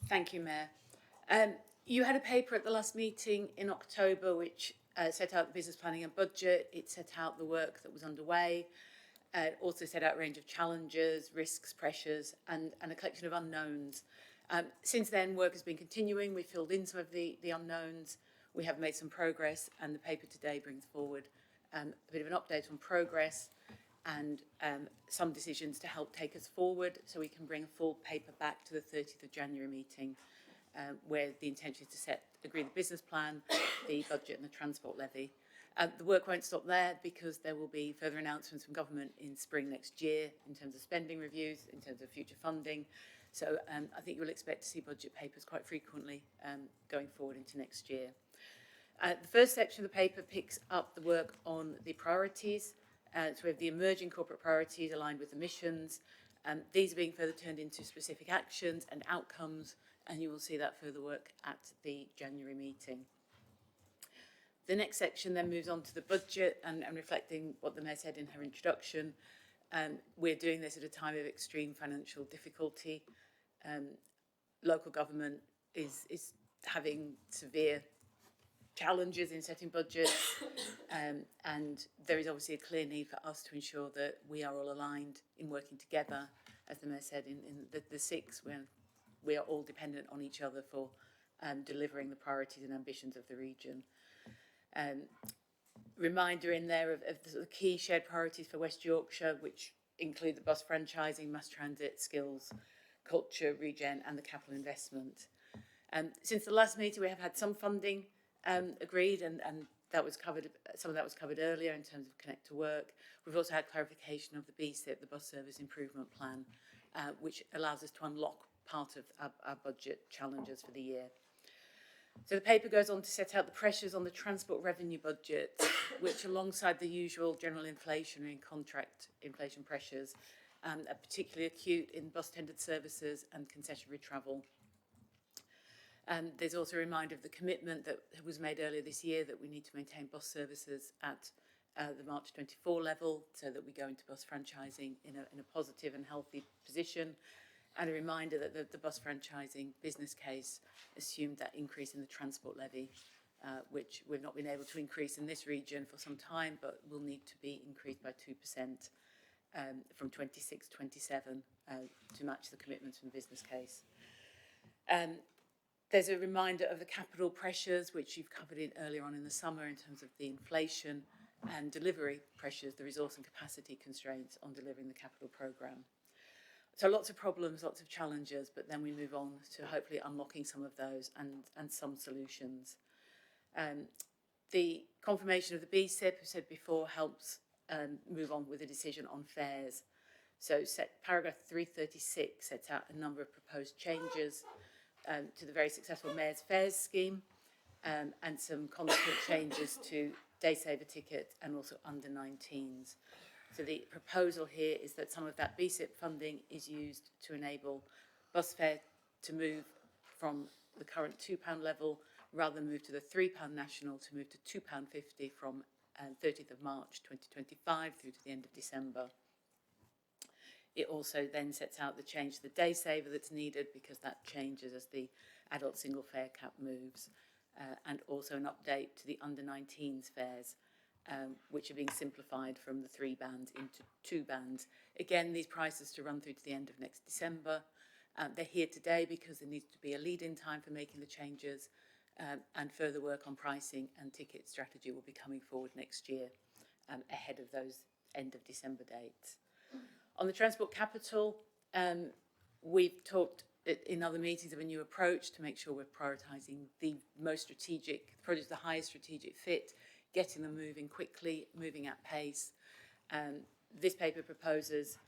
Thank you, Mayor. You had a paper at the last meeting in October which set out the business planning and budget. It set out the work that was underway. It also set out a range of challenges, risks, pressures, and a collection of unknowns. Since then, work has been continuing. We filled in some of the unknowns. we have made some progress, and the paper today brings forward a bit of an update on progress and some decisions to help take us forward so we can bring a full paper back to the 30th of January meeting, where the intention is to agree the business plan, the budget and the transport levy. The work won't stop there because there will be further announcements from government in spring next year in terms of spending reviews, in terms of future funding. So I think you'll expect to see budget papers quite frequently going forward into next year. The first section of the paper picks up the work on the priorities. So we have the emerging corporate priorities aligned with the missions. These are being further turned into specific actions and outcomes, and you will see that further work at the January meeting. The next section then moves on to the budget and reflecting what the Mayor said in her introduction. We're doing this at a time of extreme financial difficulty. Local government is having severe challenges in setting budgets, and there is obviously a clear need for us to ensure that we are all aligned in working together. As the Mayor said, in the six, we are all dependent on each other for delivering the priorities and ambitions of the region. Reminder in there of the sort of key shared priorities for West Yorkshire, which include the bus franchising, mass transit, skills, culture, regen and the capital investment. Since the last meeting we have had some funding agreed, and that was covered, some of that was covered earlier in terms of Connect to Work. We've also had clarification of the BSIP, the Bus Service Improvement Plan, which allows us to unlock part of our budget challenges for the year. So the paper goes on to set out the pressures on the transport revenue budget, which alongside the usual general inflationary and contract inflation pressures, are particularly acute in bus tendered services and concessionary travel. There's also a reminder of the commitment that was made earlier this year that we need to maintain bus services at the March 24 level so that we go into bus franchising in a positive and healthy position, and a reminder that the bus franchising business case assumed that increase in the transport levy, which we've not been able to increase in this region for some time, but will need to be increased by 2% from 26 to 27 to match the commitments from the business case. There's a reminder of the capital pressures, which you've covered earlier on in the summer in terms of the inflation and delivery pressures, the resource and capacity constraints on delivering the capital programme. So lots of problems, lots of challenges, but then we move on to hopefully unlocking some of those and some solutions. The confirmation of the BSIP, as said before, helps move on with a decision on fares. So paragraph 336 sets out a number of proposed changes to the very successful Mayor's Fares scheme, and some consequent changes to day saver ticket and also under 19s. So the proposal here is that some of that BSIP funding is used to enable bus fare to move from the current £2 level, rather than move to the £3 national, to move to £2.50 from 30th of March 2025 through to the end of December. It also then sets out the change to the day saver that's needed because that changes as the adult single fare cap moves, and also an update to the under 19s fares, which are being simplified from the 3 bands into 2 bands. Again, these prices to run through to the end of next December. They're here today because there needs to be a lead-in time for making the changes, and further work on pricing and ticket strategy will be coming forward next year, ahead of those end of December dates. On the transport capital, we've talked in other meetings of a new approach to make sure we're prioritising the most strategic projects, the highest strategic fit, getting them moving quickly, moving at pace. This paper proposes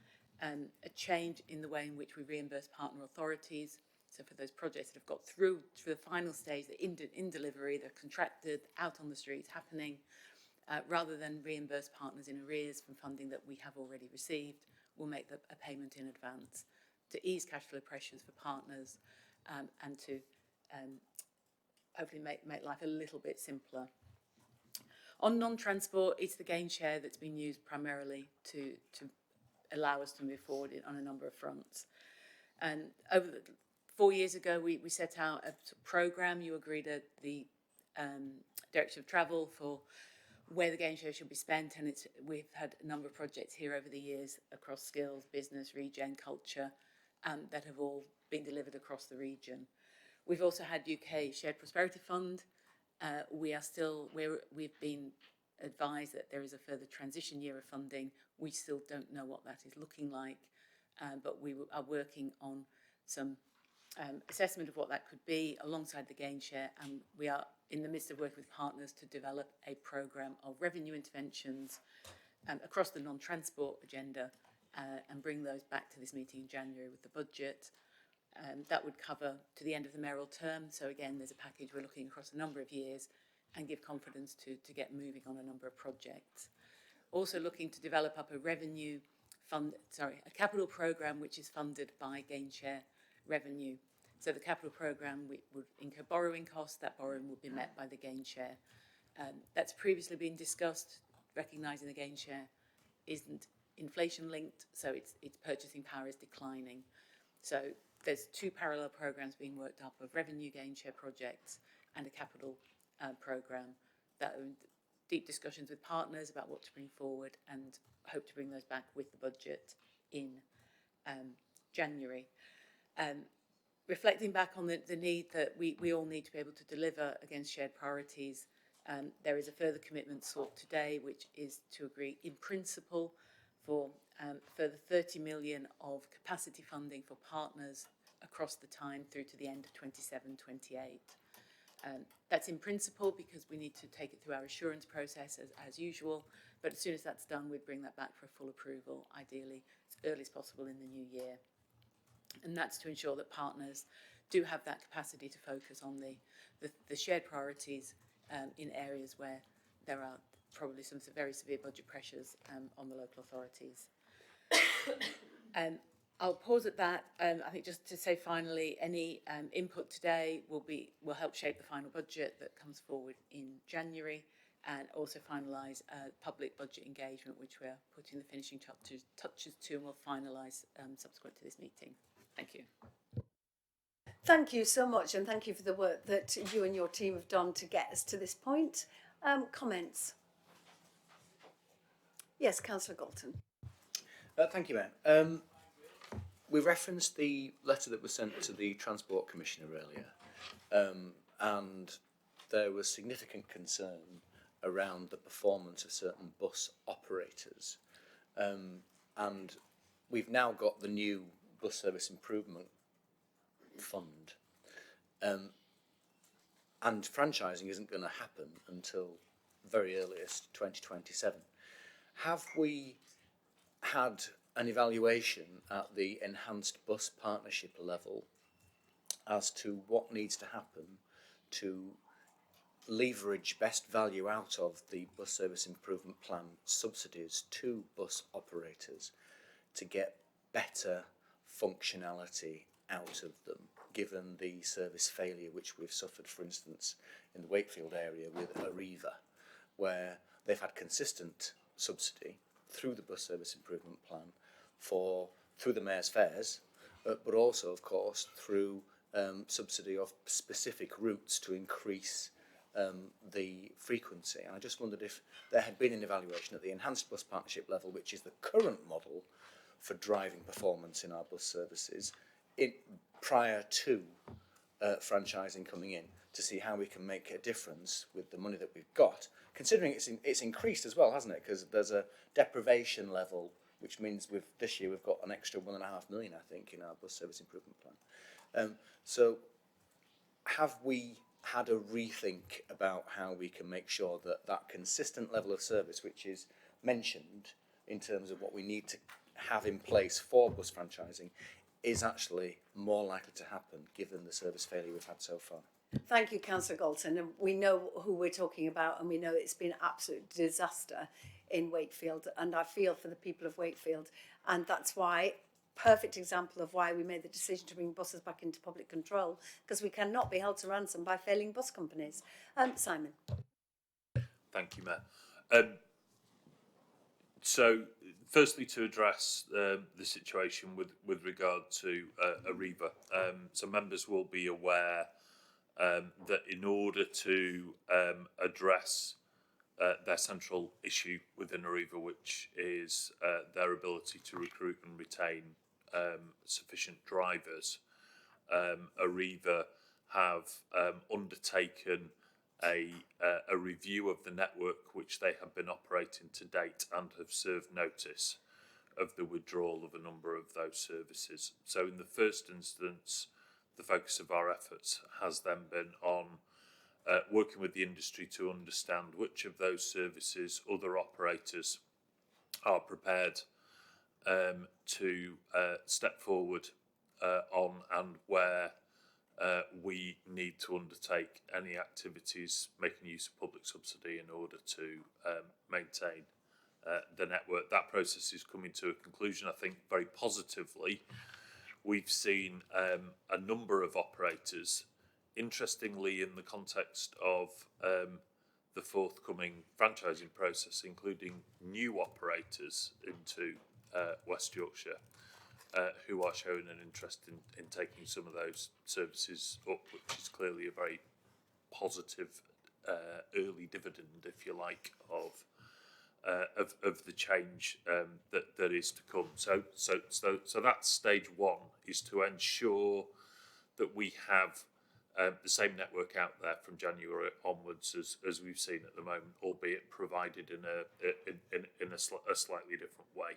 a change in the way in which we reimburse partner authorities. So for those projects that have got through to the final stage, they're in delivery, they're contracted, out on the streets, happening, rather than reimburse partners in arrears from funding that we have already received, we'll make a payment in advance to ease cash flow pressures for partners, and to hopefully make life a little bit simpler. On non-transport, it's the gain share that's been used primarily to allow us to move forward on a number of fronts. And over 4 years ago, we set out a programme. You agreed at the direction of travel for where the gain share should be spent, and we've had a number of projects here over the years across skills, business, regen, culture, that have all been delivered across the region. We've also had UK Shared Prosperity Fund We've been advised that there is a further transition year of funding. We still don't know what that is looking like, but we are working on some assessment of what that could be alongside the gain share, and we are in the midst of working with partners to develop a programme of revenue interventions across the non-transport agenda and bring those back to this meeting in January with the budget. That would cover to the end of the mayoral term. So again, there's a package we're looking across a number of years and give confidence to get moving on a number of projects. Also looking to develop up a capital programme which is funded by gain share revenue. So the capital programme would incur borrowing costs. That borrowing would be met by the gain share. That's previously been discussed, recognising the gain share isn't inflation linked, so its purchasing power is declining. So there's two parallel programmes being worked up of revenue gain share projects and a capital programme that are in deep discussions with partners about what to bring forward, and hope to bring those back with the budget in January. Reflecting back on the need that we all need to be able to deliver against shared priorities, there is a further commitment sought today, which is to agree in principle for further 30 million of capacity funding for partners across the time through to the end of 27-28. That's in principle because we need to take it through our assurance process as usual, but as soon as that's done, we'd bring that back for full approval, ideally as early as possible in the new year. And that's to ensure that partners do have that capacity to focus on the shared priorities in areas where there are probably some very severe budget pressures on the local authorities. I'll pause at that. I think just to say finally, any input today will help shape the final budget that comes forward in January, and also finalise public budget engagement, which we're putting the finishing touches to, and we'll finalise subsequent to this meeting. Thank you. Thank you so much, and thank you for the work that you and your team have done to get us to this point. Comments? Yes, Councillor Galton. Thank you, Mayor. We referenced the letter that was sent to the Transport Commissioner earlier, and there was significant concern around the performance of certain bus operators. And we've now got the new Bus Service Improvement Fund. And franchising isn't going to happen until very earliest 2027. Have we had an evaluation at the enhanced bus partnership level as to what needs to happen to leverage best value out of the Bus Service Improvement Plan subsidies to bus operators to get better functionality out of them, given the service failure which we've suffered, for instance, in the Wakefield area with Arriva, where they've had consistent subsidy through the Bus Service Improvement Plan through the Mayor's Fares, but also, of course, through subsidy of specific routes to increase the frequency. And I just wondered if there had been an evaluation at the enhanced bus partnership level, which is the current model for driving performance in our bus services, prior to franchising coming in, to see how we can make a difference with the money that we've got, considering it's increased as well, hasn't it? Because there's a deprivation level, which means this year we've got an extra 1.5 million, I think, in our bus service improvement plan. So have we had a rethink about how we can make sure that that consistent level of service, which is mentioned in terms of what we need to have in place for bus franchising, is actually more likely to happen given the service failure we've had so far? Thank you, Councillor Galton. And we know who we're talking about, and we know it's been an absolute disaster in Wakefield, and I feel for the people of Wakefield, and that's why, perfect example of why we made the decision to bring buses back into public control, because we cannot be held to ransom by failing bus companies. Simon. Thank you, Mayor. So, firstly, to address the situation with regard to Arriva, so members will be aware that in order to address their central issue within Arriva, which is their ability to recruit and retain sufficient drivers, Arriva have undertaken a review of the network which they have been operating to date and have served notice of the withdrawal of a number of those services. So in the first instance, the focus of our efforts has then been on working with the industry to understand which of those services other operators are prepared to step forward on, and where we need to undertake any activities making use of public subsidy in order to maintain the network. That process is coming to a conclusion, I think, very positively. We've seen a number of operators, interestingly, in the context of the forthcoming franchising process, including new operators into West Yorkshire, who are showing an interest in taking some of those services up, which is clearly a very positive early dividend, if you like, of the change that is to come. So that's stage one, is to ensure that we have the same network out there from January onwards as we've seen at the moment, albeit provided in a slightly different way.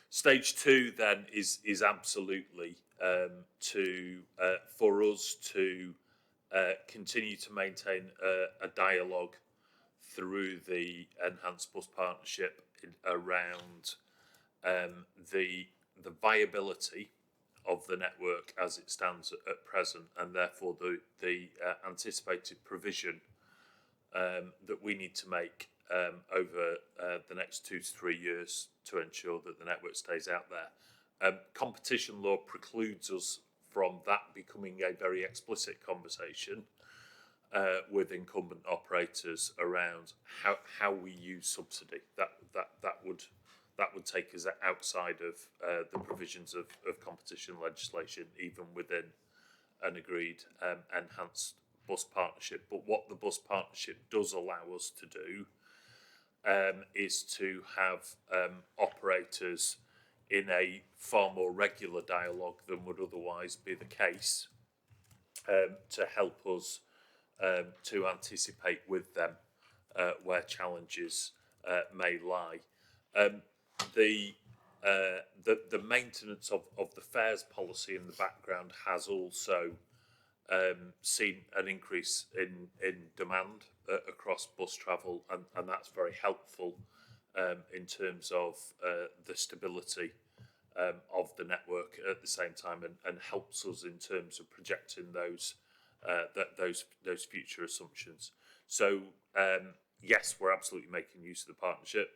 Stage two then is absolutely for us to continue to maintain a dialogue through the Enhanced Bus Partnership around the viability of the network as it stands at present, and therefore the anticipated provision that we need to make over the next 2 to 3 years to ensure that the network stays out there. Competition law precludes us from that becoming a very explicit conversation with incumbent operators around how we use subsidy. That would take us outside of the provisions of competition legislation, even within an agreed enhanced bus partnership. But what the bus partnership does allow us to do is to have operators in a far more regular dialogue than would otherwise be the case, to help us to anticipate with them where challenges may lie. The maintenance of the fares policy in the background has also seen an increase in demand across bus travel, and that's very helpful in terms of the stability of the network at the same time, and helps us in terms of projecting those future assumptions. So yes, we're absolutely making use of the partnership.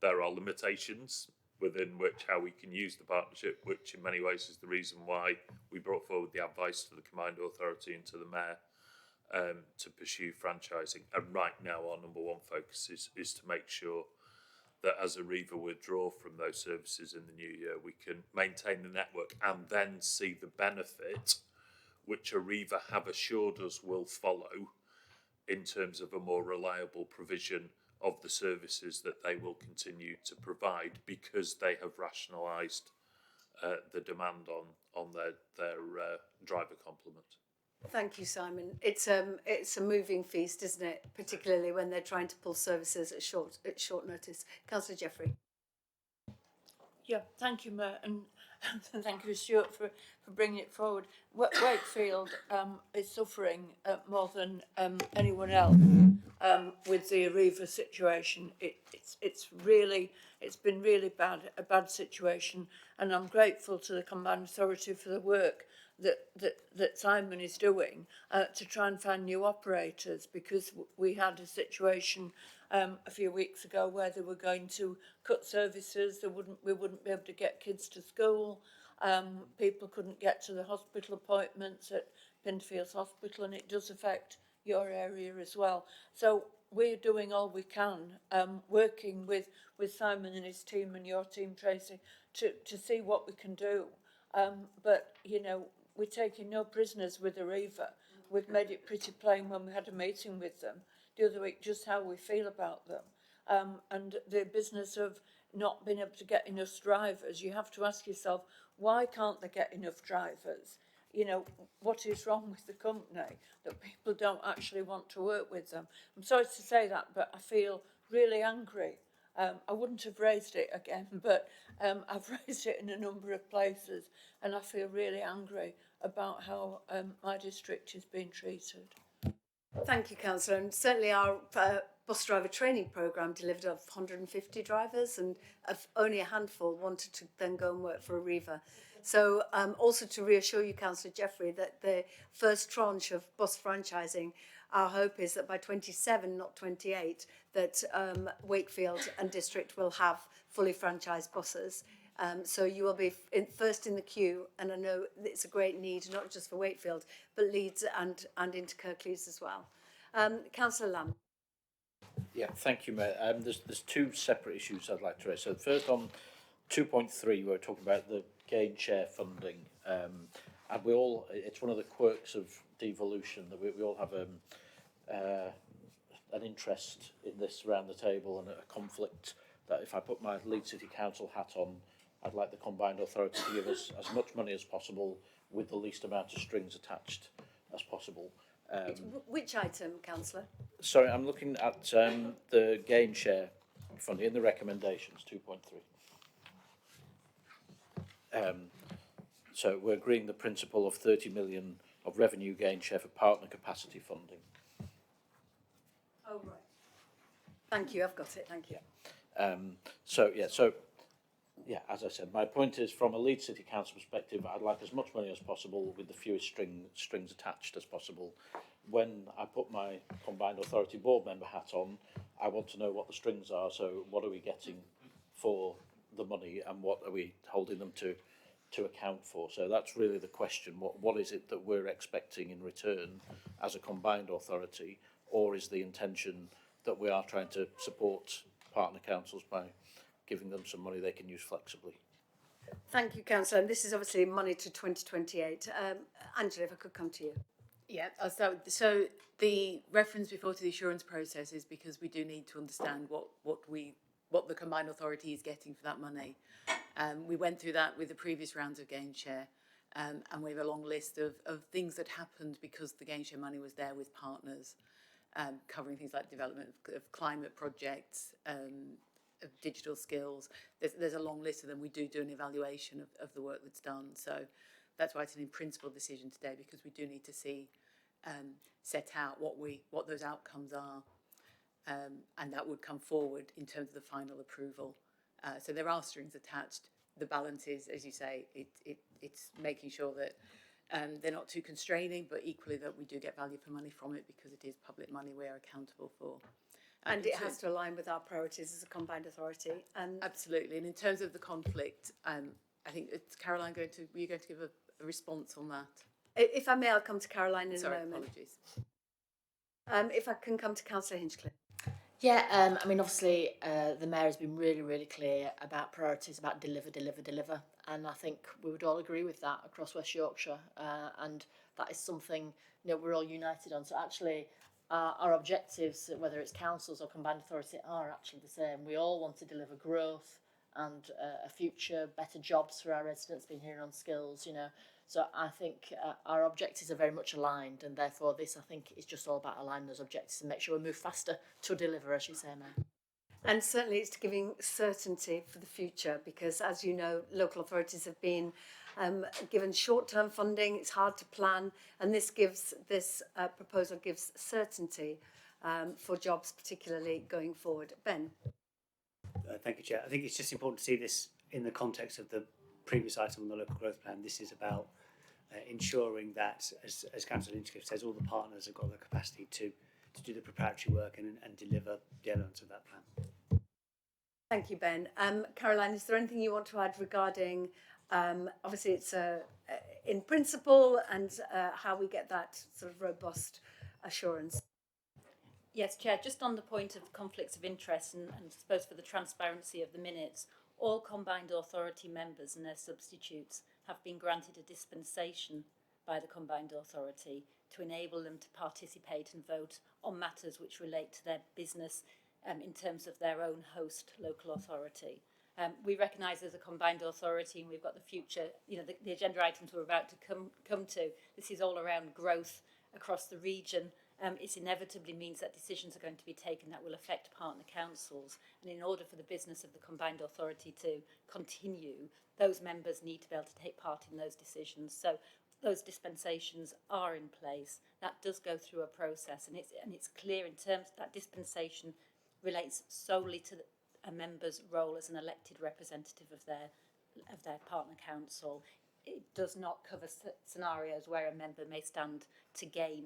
There are limitations within which how we can use the partnership, which in many ways is the reason why we brought forward the advice to the Combined Authority and to the Mayor to pursue franchising. And right now our number one focus is to make sure that as Arriva withdraw from those services in the new year, we can maintain the network and then see the benefit which Arriva have assured us will follow in terms of a more reliable provision of the services that they will continue to provide, because they have rationalised the demand on their driver complement. Thank you, Simon. It's a moving feast, isn't it? Particularly when they're trying to pull services at short notice. Councillor Jeffrey. Yeah, thank you, Mayor, and thank you, Stuart, for bringing it forward. Wakefield is suffering more than anyone else with the Arriva situation. It's been really a bad situation, and I'm grateful to the Combined Authority for the work that Simon is doing to try and find new operators, because we had a situation a few weeks ago where they were going to cut services. We wouldn't be able to get kids to school. People couldn't get to the hospital appointments at Pinderfields Hospital, and it does affect your area as well. So we're doing all we can, working with Simon and his team and your team, Tracy, to see what we can do. But, you know, we're taking no prisoners with Arriva. We've made it pretty plain when we had a meeting with them the other week just how we feel about them. And the business of not being able to get enough drivers, you have to ask yourself, why can't they get enough drivers? you know, what is wrong with the company that people don't actually want to work with them. I'm sorry to say that, but I feel really angry. I wouldn't have raised it again, but I've raised it in a number of places, and I feel really angry about how my district is being treated. Thank you, Councillor. And certainly our bus driver training programme delivered of 150 drivers, and only a handful wanted to then go and work for Arriva. So also to reassure you, Councillor Jeffrey, that the first tranche of bus franchising, our hope is that by 27, not 28, that Wakefield and District will have fully franchised buses. So you will be first in the queue, and I know it's a great need, not just for Wakefield, but Leeds and into Kirklees as well. Councillor Lamb. Yeah, thank you, Mayor. There's two separate issues I'd like to raise. So first on 2.3, we're talking about the gain share funding. And we all, it's one of the quirks of devolution that we all have an interest in this around the table, and a conflict that if I put my Leeds City Council hat on, I'd like the combined authority to give us as much money as possible with the least amount of strings attached as possible. Which item, Councillor? Sorry, I'm looking at the gain share funding in the recommendations, 2.3. So we're agreeing the principle of 30 million of revenue gain share for partner capacity funding. Oh, right. Thank you, I've got it, thank you. As I said, my point is, from a Leeds City Council perspective, I'd like as much money as possible with the fewest strings attached as possible. When I put my combined authority board member hat on, I want to know what the strings are. So what are we getting for the money, and what are we holding them to account for? So that's really the question. What is it that we're expecting in return as a combined authority, or is the intention that we are trying to support partner councils by giving them some money they can use flexibly? Thank you, Councillor. And this is obviously money to 2028. Angela, if I could come to you. Yeah, so the reference before to the assurance process is because we do need to understand what the combined authority is getting for that money. We went through that with the previous rounds of gain share, and we have a long list of things that happened because the gain share money was there with partners, covering things like development of climate projects, of digital skills. There's a long list of them. We do an evaluation of the work that's done. So that's why it's an in principle decision today, because we do need to see set out what those outcomes are, and that would come forward in terms of the final approval. So there are strings attached. The balance is, as you say, it's making sure that they're not too constraining, but equally that we do get value for money from it, because it is public money we are accountable for. And it has to align with our priorities as a combined authority. Absolutely. And in terms of the conflict, I think it's Caroline were you going to give a response on that? If I may, I'll come to Caroline in a moment. Apologies. If I can come to Councillor Hinchcliffe. Yeah, I mean, obviously, the Mayor has been really, really clear about priorities, about deliver. And I think we would all agree with that across West Yorkshire. And that is something, we're all united on. So actually, our objectives, whether it's councils or combined authority, are actually the same. We all want to deliver growth and a future, better jobs for our residents, being here on skills, So I think our objectives are very much aligned, and therefore this, I think, is just all about aligning those objectives and make sure we move faster to deliver, as you say, Mayor. And certainly it's giving certainty for the future, because as you know, local authorities have been given short-term funding. It's hard to plan, and this proposal gives certainty for jobs, particularly going forward. Ben. Thank you, Chair. I think it's just important to see this in the context of the previous item on the local growth plan. This is about ensuring that, as Councillor Hinchcliffe says, all the partners have got the capacity to do the preparatory work and deliver the elements of that plan. Thank you, Ben. Caroline, is there anything you want to add regarding, obviously it's in principle, and how we get that sort of robust assurance? Yes, Chair, just on the point of conflicts of interest and I suppose for the transparency of the minutes, all combined authority members and their substitutes have been granted a dispensation by the combined authority to enable them to participate and vote on matters which relate to their business in terms of their own host local authority. We recognise as a combined authority, and we've got the future, the agenda items we're about to come to. This is all around growth across the region. It inevitably means that decisions are going to be taken that will affect partner councils. And in order for the business of the combined authority to continue, those members need to be able to take part in those decisions. So those dispensations are in place. That does go through a process, and it's clear in terms that dispensation relates solely to a member's role as an elected representative of their partner council. It does not cover scenarios where a member may stand to gain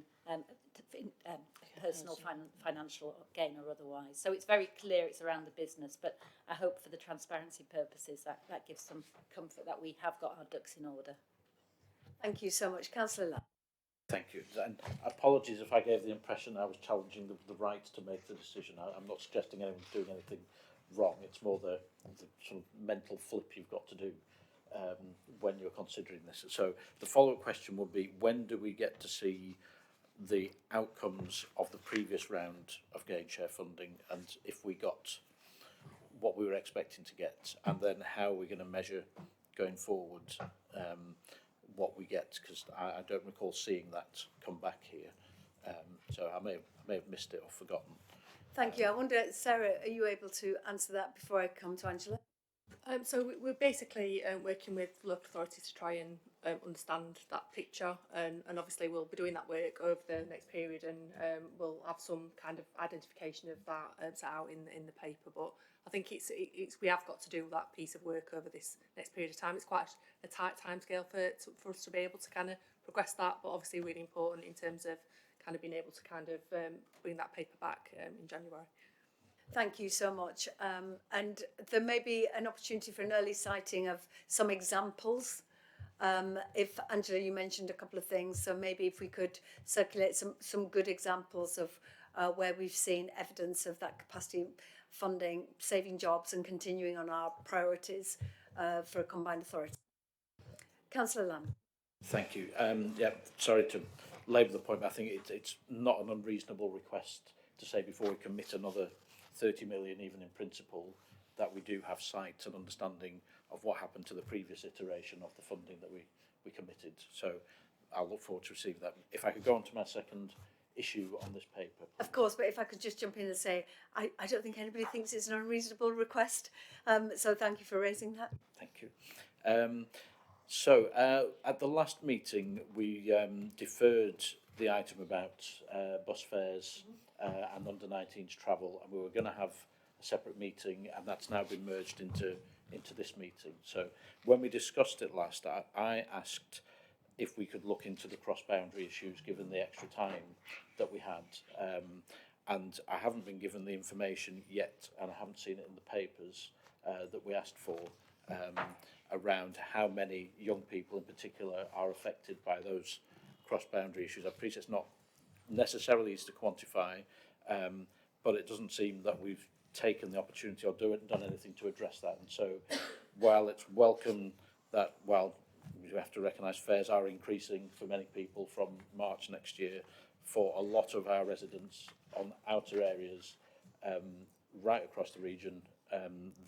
personal financial gain or otherwise. So it's very clear it's around the business, but I hope for the transparency purposes that gives some comfort that we have got our ducks in order. Thank you so much. Councillor Lamb. Thank you. And apologies if I gave the impression I was challenging the right to make the decision. I'm not suggesting anyone's doing anything wrong. It's more the sort of mental flip you've got to do when you're considering this. So the follow-up question would be, when do we get to see the outcomes of the previous round of gain share funding, and if we got what we were expecting to get, and then how we're going to measure going forward what we get, because I don't recall seeing that come back here. So I may have missed it or forgotten. Thank you. I wonder, Sarah, are you able to answer that before I come to Angela? So we're basically working with local authorities to try and understand that picture, and obviously we'll be doing that work over the next period, and we'll have some kind of identification of that set out in the paper. But I think it's we have got to do that piece of work over this next period of time. It's quite a tight timescale for us to be able to kind of progress that, but obviously really important in terms of kind of being able to kind of bring that paper back in January. Thank you so much. And there may be an opportunity for an early citing of some examples. If, Angela, you mentioned a couple of things, so maybe if we could circulate some good examples of where we've seen evidence of that capacity funding, saving jobs and continuing on our priorities for a combined authority. Councillor Lamb. Thank you. Yeah, sorry to labour the point, but I think it's not an unreasonable request to say before we commit another 30 million, even in principle, that we do have sight and understanding of what happened to the previous iteration of the funding that we committed. So I'll look forward to receiving that. If I could go on to my second issue on this paper. Of course, but if I could just jump in and say, I don't think anybody thinks it's an unreasonable request. So thank you for raising that. Thank you. So at the last meeting, we deferred the item about bus fares and under-19s travel, and we were going to have a separate meeting, and that's now been merged into this meeting. So when we discussed it last, I asked if we could look into the cross-boundary issues given the extra time that we had, and I haven't been given the information yet, and I haven't seen it in the papers that we asked for, around how many young people in particular are affected by those cross-boundary issues. I appreciate it's not necessarily easy to quantify, but it doesn't seem that we've taken the opportunity or done anything to address that. And so while it's welcome that, well, we have to recognise fares are increasing for many people from March next year, for a lot of our residents on outer areas right across the region,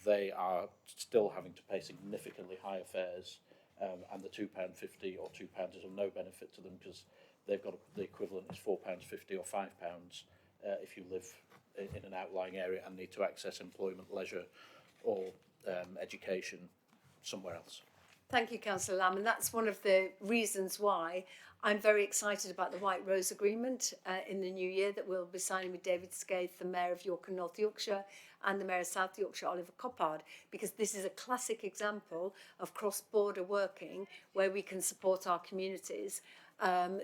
they are still having to pay significantly higher fares, and the £2.50 or £2 is of no benefit to them, because they've got the equivalent is £4.50 or £5 if you live in an outlying area and need to access employment, leisure or education somewhere else. Thank you, Councillor Lamb, and that's one of the reasons why I'm very excited about the White Rose Agreement in the new year that we'll be signing with David Scaife, the Mayor of York and North Yorkshire, and the Mayor of South Yorkshire, Oliver Coppard, because this is a classic example of cross-border working where we can support our communities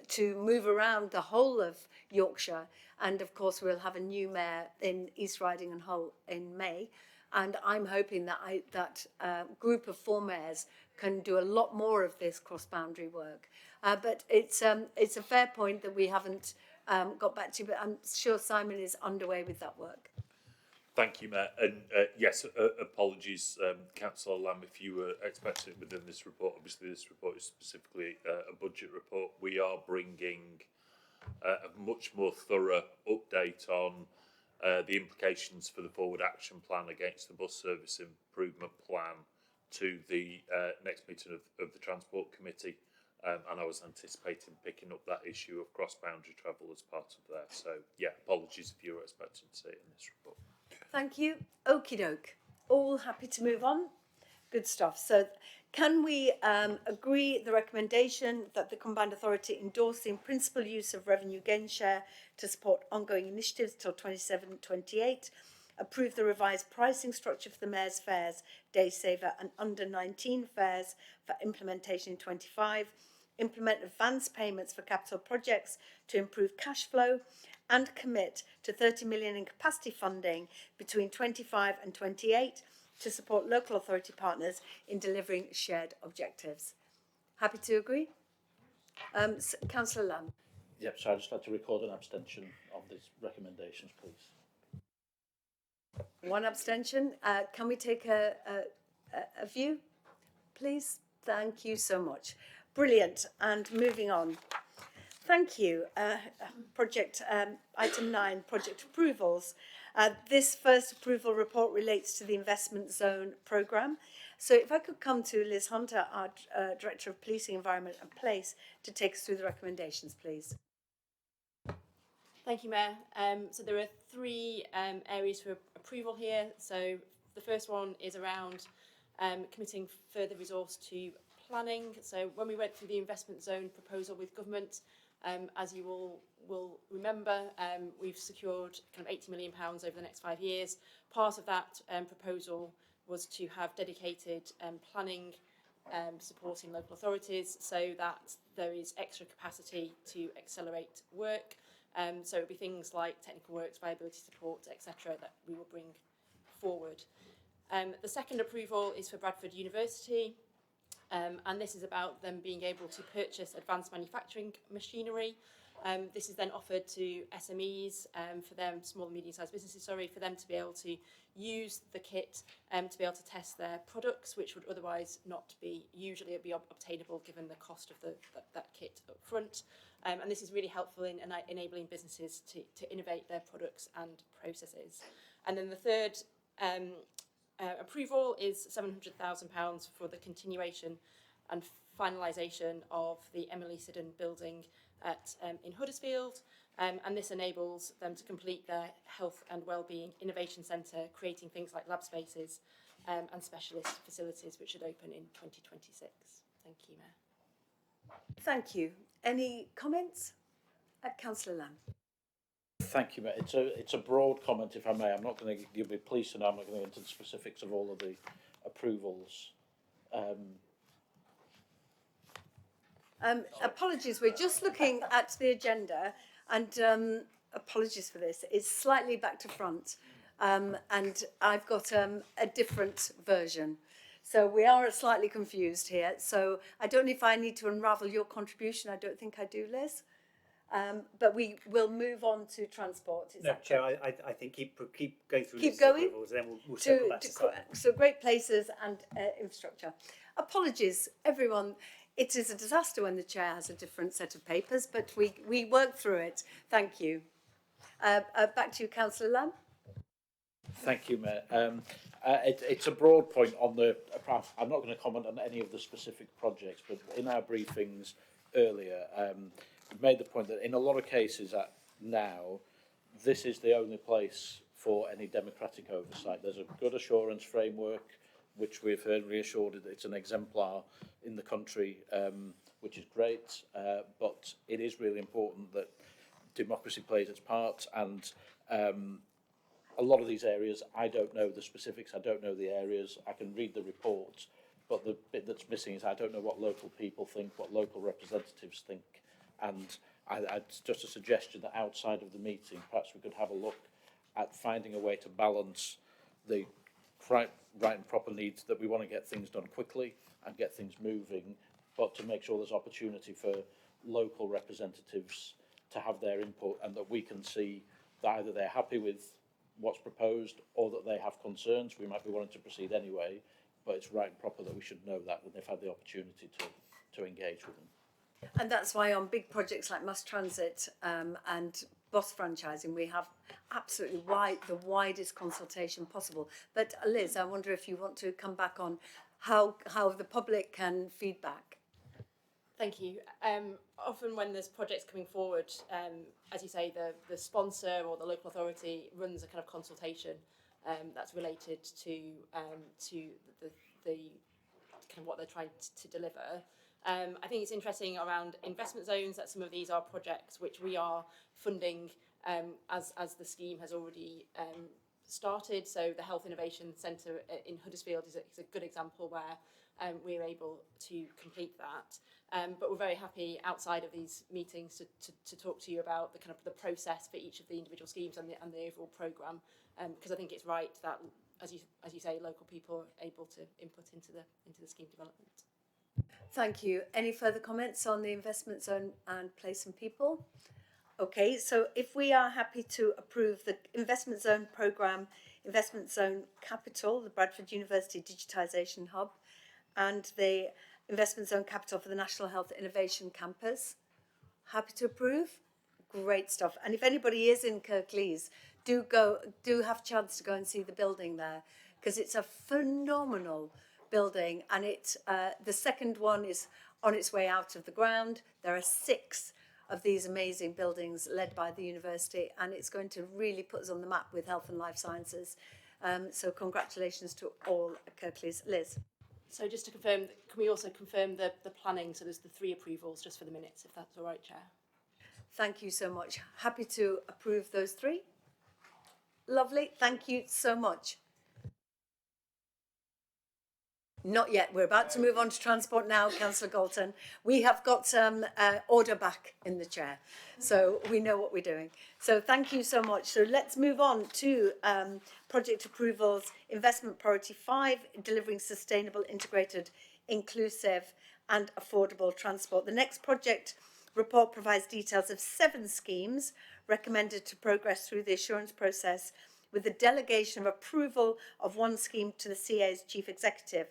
to move around the whole of Yorkshire. And of course, we'll have a new mayor in East Riding and Hull in May. And I'm hoping that that group of 4 mayors can do a lot more of this cross-boundary work. But it's a fair point that we haven't got back to, but I'm sure Simon is underway with that work. Thank you, Mayor. And yes, apologies, Councillor Lamb, if you were expecting it within this report. Obviously, this report is specifically a budget report. We are bringing a much more thorough update on the implications for the forward action plan against the bus service improvement plan to the next meeting of the Transport Committee. And I was anticipating picking up that issue of cross-boundary travel as part of that. So, yeah, apologies if you were expecting to see it in this report. Thank you. Okie doke. All happy to move on? Good stuff. So can we agree the recommendation that the Combined Authority endorse the principal use of revenue gain share to support ongoing initiatives till 27-28, approve the revised pricing structure for the Mayor's Fares, Day Saver and under 19 fares for implementation in 25, implement advance payments for capital projects to improve cash flow, and commit to 30 million in capacity funding between 25 and 28 to support local authority partners in delivering shared objectives. Happy to agree? Councillor Lamb. Yep, so I'd just like to record an abstention on these recommendations, please. One abstention. Can we take a view, please? Thank you so much. Brilliant. And moving on. Thank you. Item 9, project approvals. This first approval report relates to the investment zone programme. So if I could come to Liz Hunter, our Director of Policing, Environment and Place, to take us through the recommendations, please. Thank you, Mayor. So there are three areas for approval here. So the first one is around committing further resource to planning. So when we went through the investment zone proposal with government, as you all will remember, we've secured kind of £80 million over the next 5 years. Part of that proposal was to have dedicated planning supporting local authorities so that there is extra capacity to accelerate work. So it would be things like technical works, viability support, etc. that we will bring forward. The second approval is for Bradford University. And this is about them being able to purchase advanced manufacturing machinery. This is then offered to SMEs, for them, small and medium-sized businesses, for them to be able to use the kit to be able to test their products, which would otherwise not be usually be obtainable given the cost of that kit up front. And this is really helpful in enabling businesses to innovate their products and processes. And then the third approval is £700,000 for the continuation and finalisation of the Emily Siddon building in Huddersfield, and this enables them to complete their Health and Wellbeing Innovation Centre, creating things like lab spaces and specialist facilities which should open in 2026. Thank you, Mayor. Thank you. Any comments? Councillor Lamb. Thank you, mate. It's a broad comment, if I may. I'm not going to give you police, and I'm not going to get into the specifics of all of the approvals. Apologies, we're just looking at the agenda, and apologies for this. It's slightly back to front, and I've got a different version. So we are slightly confused here. So I don't know if I need to unravel your contribution. I don't think I do, Liz. But we will move on to transport. No, Chair, I think keep going through Keep these going approvals, and then we'll circle back to so great places and infrastructure. Apologies, everyone. It is a disaster when the chair has a different set of papers, but we work through it. Thank you. Back to you, Councillor Lamb. Thank you, Mayor. It's a broad point on the. I'm not going to comment on any of the specific projects, but in our briefings earlier, we've made the point that in a lot of cases now, this is the only place for any democratic oversight. There's a good assurance framework, which we've heard reassured that it's an exemplar in the country, which is great, but it is really important that democracy plays its part, and a lot of these areas, I don't know the specifics, I don't know the areas, I can read the reports, but the bit that's missing is I don't know what local people think, what local representatives think, and it's just a suggestion that outside of the meeting, perhaps we could have a look at finding a way to balance the right and proper needs that we want to get things done quickly and get things moving, but to make sure there's opportunity for local representatives to have their input, and that we can see that either they're happy with what's proposed or that they have concerns. We might be wanting to proceed anyway, but it's right and proper that we should know that when they've had the opportunity to engage with them. And that's why on big projects like mass transit and bus franchising, we have absolutely the widest consultation possible. But Liz, I wonder if you want to come back on how the public can feedback. Thank you. Often when there's projects coming forward, as you say, the sponsor or the local authority runs a kind of consultation that's related to the kind of what they're trying to deliver. I think it's interesting around investment zones that some of these are projects which we are funding as the scheme has already started. So the Health Innovation Centre in Huddersfield is a good example where we're able to complete that. But we're very happy outside of these meetings to talk to you about the kind of the process for each of the individual schemes and the overall programme, because I think it's right that, as you say, local people are able to input into the scheme development. Thank you. Any further comments on the investment zone and place and people? Okay, so if we are happy to approve the investment zone programme, investment zone capital, the Bradford University Digitisation Hub, and the investment zone capital for the National Health Innovation Campus, happy to approve? Great stuff. And if anybody is in Kirklees, do have a chance to go and see the building there, because it's a phenomenal building, and the second one is on its way out of the ground. There are 6 of these amazing buildings led by the university, and it's going to really put us on the map with health and life sciences. So congratulations to all at Kirklees. Liz. So just to confirm, can we also confirm the planning? So there's the 3 approvals just for the minutes, if that's all right, Chair. Thank you so much. Happy to approve those 3. Lovely. Thank you so much. Not yet. We're about to move on to transport now, Councillor Galton. We have got some order back in the chair, so we know what we're doing. So thank you so much. So let's move on to project approvals, investment priority 5, delivering sustainable, integrated, inclusive and affordable transport. The next project report provides details of 7 schemes recommended to progress through the assurance process, with the delegation of approval of 1 scheme to the CA's Chief Executive.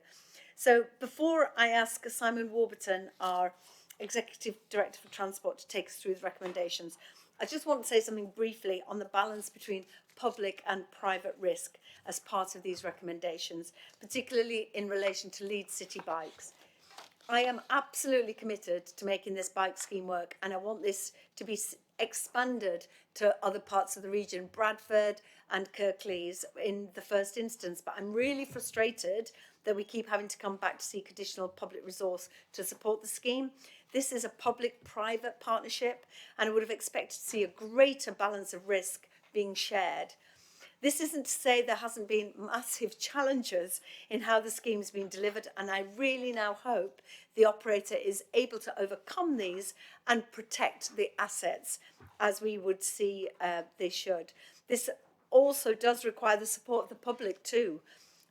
So before I ask Simon Warburton, our Executive Director for Transport, to take us through the recommendations, I just want to say something briefly on the balance between public and private risk as part of these recommendations, particularly in relation to Leeds City Bikes. I am absolutely committed to making this bike scheme work, and I want this to be expanded to other parts of the region, Bradford and Kirklees in the first instance. But I'm really frustrated that we keep having to come back to seek additional public resource to support the scheme. This is a public-private partnership, and I would have expected to see a greater balance of risk being shared. This isn't to say there hasn't been massive challenges in how the scheme's been delivered, and I really now hope the operator is able to overcome these and protect the assets as we would see they should. This also does require the support of the public too,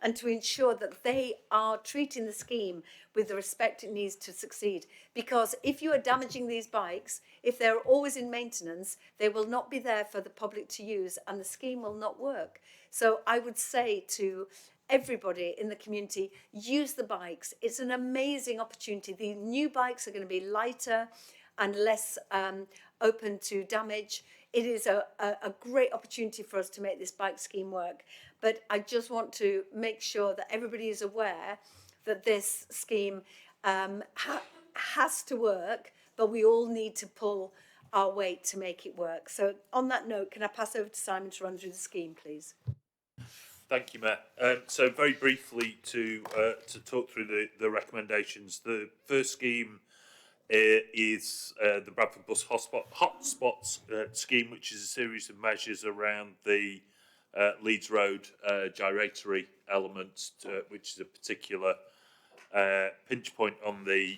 and to ensure that they are treating the scheme with the respect it needs to succeed. Because if you are damaging these bikes, if they're always in maintenance, they will not be there for the public to use and the scheme will not work. So I would say to everybody in the community, use the bikes. It's an amazing opportunity. The new bikes are going to be lighter and less open to damage. It is a great opportunity for us to make this bike scheme work. But I just want to make sure that everybody is aware that this scheme has to work, but we all need to pull our weight to make it work. So on that note, can I pass over to Simon to run through the scheme, please? Thank you, Mayor. So very briefly to talk through the recommendations. The first scheme is the Bradford Bus Hotspots scheme, which is a series of measures around the Leeds Road gyratory element, which is a particular pinch point on the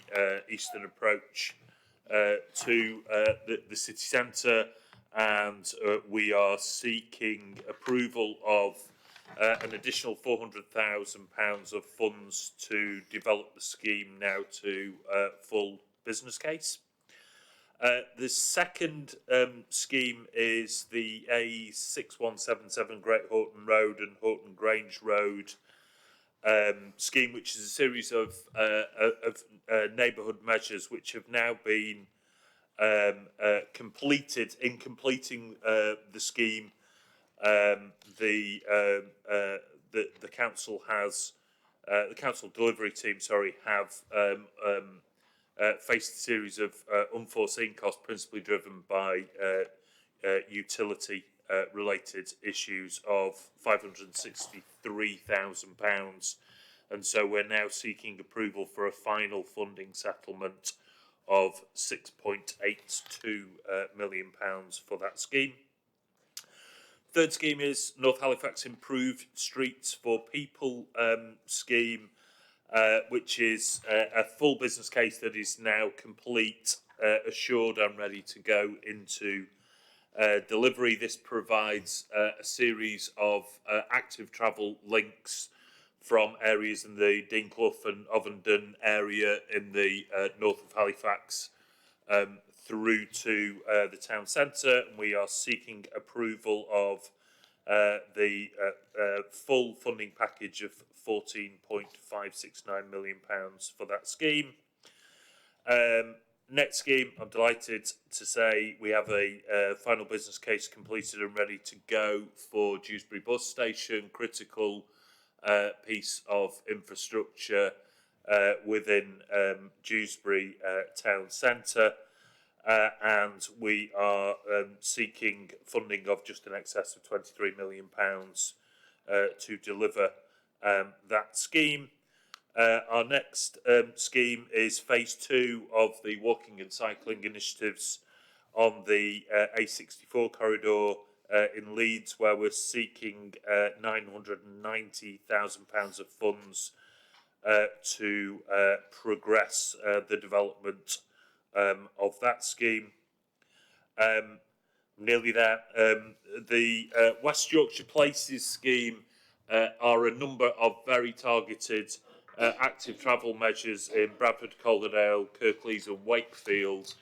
eastern approach to the city centre, and we are seeking approval of an additional £400,000 of funds to develop the scheme now to full business case. The second scheme is the A6177 Great Horton Road and Horton Grange Road scheme, which is a series of neighbourhood measures which have now been completed. In completing the scheme, the council has the council delivery team, have faced a series of unforeseen costs, principally driven by utility related issues of £563,000, and so we're now seeking approval for a final funding settlement of £6.82 million for that scheme. Third scheme is North Halifax Improved Streets for People scheme, which is a full business case that is now complete, assured and ready to go into delivery. This provides a series of active travel links from areas in the Deanclough and Ovenden area in the north of Halifax through to the town centre, and we are seeking approval of the full funding package of £14.569 million for that scheme. Next scheme, I'm delighted to say we have a final business case completed and ready to go for Dewsbury Bus Station, critical piece of infrastructure within Dewsbury town centre, and we are seeking funding of just in excess of £23 million to deliver that scheme. Our next scheme is phase 2 of the walking and cycling initiatives on the A64 corridor in Leeds, where we're seeking £990,000 of funds to progress the development of that scheme. Nearly there. The West Yorkshire Places scheme are a number of very targeted active travel measures in Bradford, Calderdale, Kirklees and Wakefield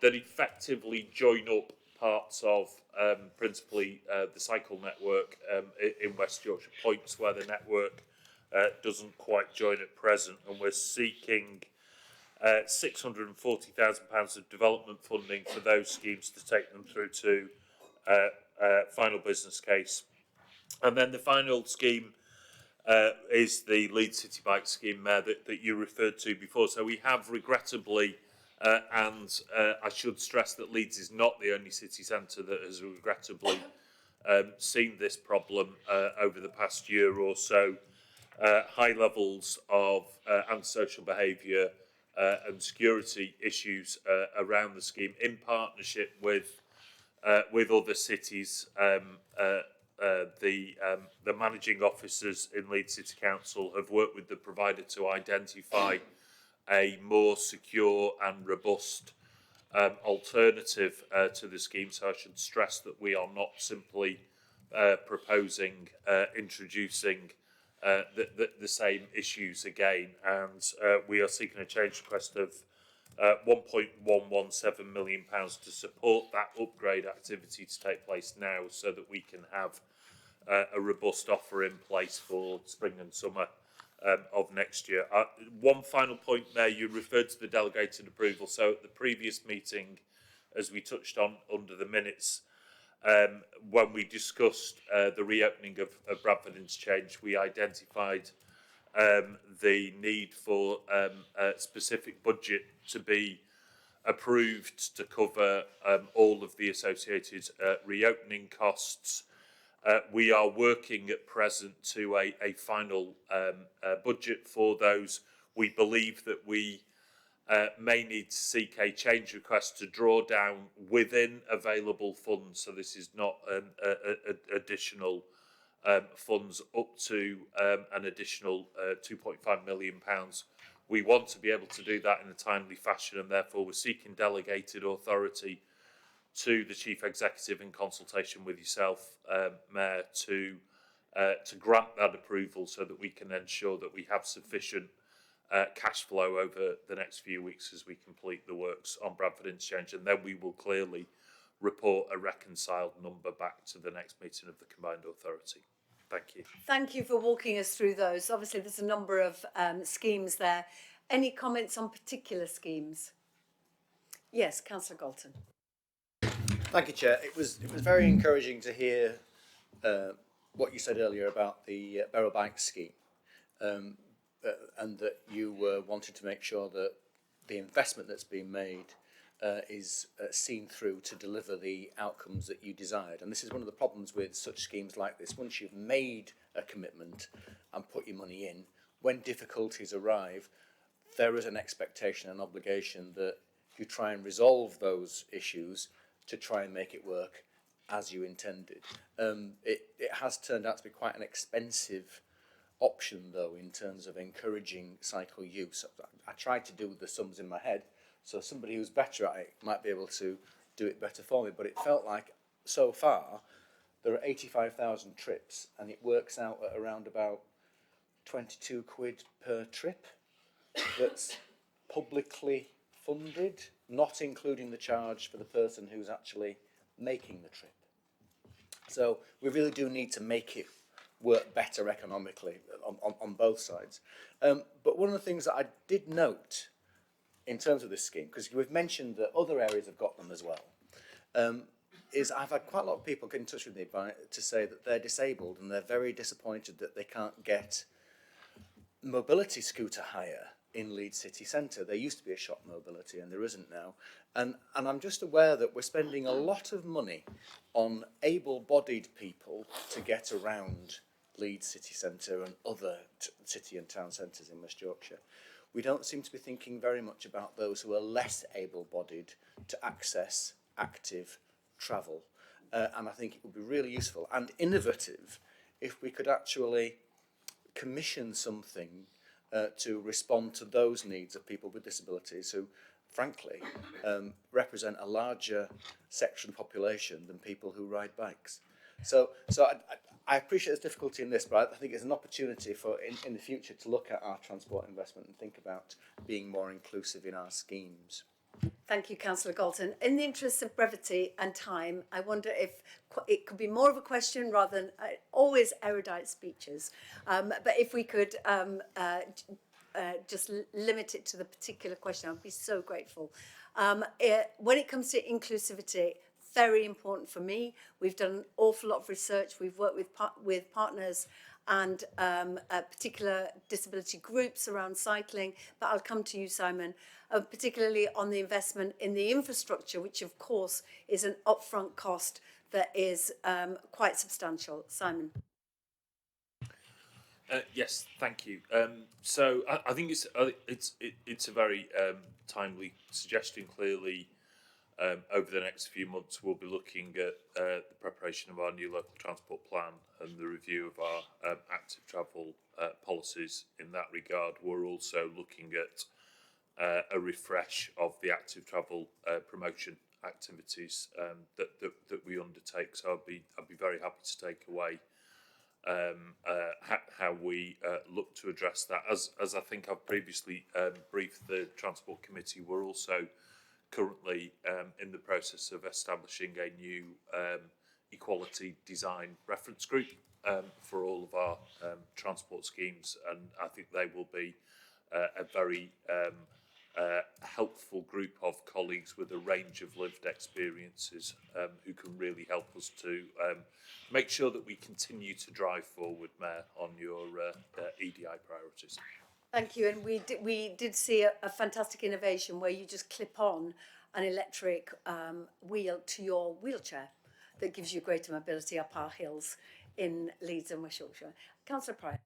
that effectively join up parts of principally the cycle network in West Yorkshire, points where the network doesn't quite join at present, and we're seeking £640,000 of development funding for those schemes to take them through to final business case. And then the final scheme is the Leeds City Bike scheme that you referred to before. So we have regrettably, and I should stress that Leeds is not the only city centre that has regrettably seen this problem over the past year or so. High levels of antisocial behaviour and security issues around the scheme, in partnership with other cities. The managing officers in Leeds City Council have worked with the provider to identify a more secure and robust alternative to the scheme. So I should stress that we are not simply proposing introducing the same issues again, and we are seeking a change request of £1.117 million to support that upgrade activity to take place now, so that we can have a robust offer in place for spring and summer of next year. One final point there, you referred to the delegated approval. So at the previous meeting, as we touched on under the minutes, when we discussed the reopening of Bradford Interchange, we identified the need for a specific budget to be approved to cover all of the associated reopening costs. We are working at present to a final budget for those. We believe that we may need to seek a change request to draw down within available funds. So this is not additional funds up to an additional £2.5 million. We want to be able to do that in a timely fashion, and therefore we're seeking delegated authority to the Chief Executive in consultation with yourself, Mayor, to grant that approval so that we can ensure that we have sufficient cash flow over the next few weeks as we complete the works on Bradford Interchange, and then we will clearly report a reconciled number back to the next meeting of the Combined Authority. Thank you. Thank you for walking us through those. Obviously, there's a number of schemes there. Any comments on particular schemes? Yes, Councillor Galton. Thank you, Chair. It was very encouraging to hear what you said earlier about the Barrow Bike scheme, and that you wanted to make sure that the investment that's been made is seen through to deliver the outcomes that you desired. And this is one of the problems with such schemes like this. Once you've made a commitment and put your money in, when difficulties arrive, there is an expectation and obligation that you try and resolve those issues to try and make it work as you intended. It has turned out to be quite an expensive option, though, in terms of encouraging cycle use. I tried to do the sums in my head, so somebody who's better at it might be able to do it better for me, but it felt like so far there are 85,000 trips and it works out at around about 22 quid per trip that's publicly funded, not including the charge for the person who's actually making the trip. So we really do need to make it work better economically on both sides. But one of the things that I did note in terms of this scheme, because we've mentioned that other areas have got them as well, is I've had quite a lot of people get in touch with me to say that they're disabled and they're very disappointed that they can't get mobility scooter hire in Leeds city centre. There used to be a shop mobility and there isn't now. And I'm just aware that we're spending a lot of money on able-bodied people to get around Leeds city centre and other city and town centres in West Yorkshire. We don't seem to be thinking very much about those who are less able-bodied to access active travel. And I think it would be really useful and innovative if we could actually commission something to respond to those needs of people with disabilities who, frankly, represent a larger section of the population than people who ride bikes. So I appreciate there's difficulty in this, but I think it's an opportunity for in the future to look at our transport investment and think about being more inclusive in our schemes. Thank you, Councillor Galton. In the interest of brevity and time, I wonder if it could be more of a question rather than always erudite speeches. But if we could just limit it to the particular question, I'd be so grateful. When it comes to inclusivity, very important for me. We've done an awful lot of research. We've worked with partners and particular disability groups around cycling, but I'll come to you, Simon, particularly on the investment in the infrastructure, which of course is an upfront cost that is quite substantial. Simon. Yes, thank you. So I think it's a very timely suggestion. Clearly, over the next few months, we'll be looking at the preparation of our new local transport plan and the review of our active travel policies. In that regard, we're also looking at a refresh of the active travel promotion activities that we undertake. So I'd be very happy to take away how we look to address that. As I think I've previously briefed the Transport Committee, we're also currently in the process of establishing a new equality design reference group for all of our transport schemes, and I think they will be a very helpful group of colleagues with a range of lived experiences who can really help us to make sure that we continue to drive forward, Mayor, on your EDI priorities. Thank you, and we did see a fantastic innovation where you just clip on an electric wheel to your wheelchair that gives you greater mobility up our hills in Leeds and West Yorkshire. Councillor Pryor.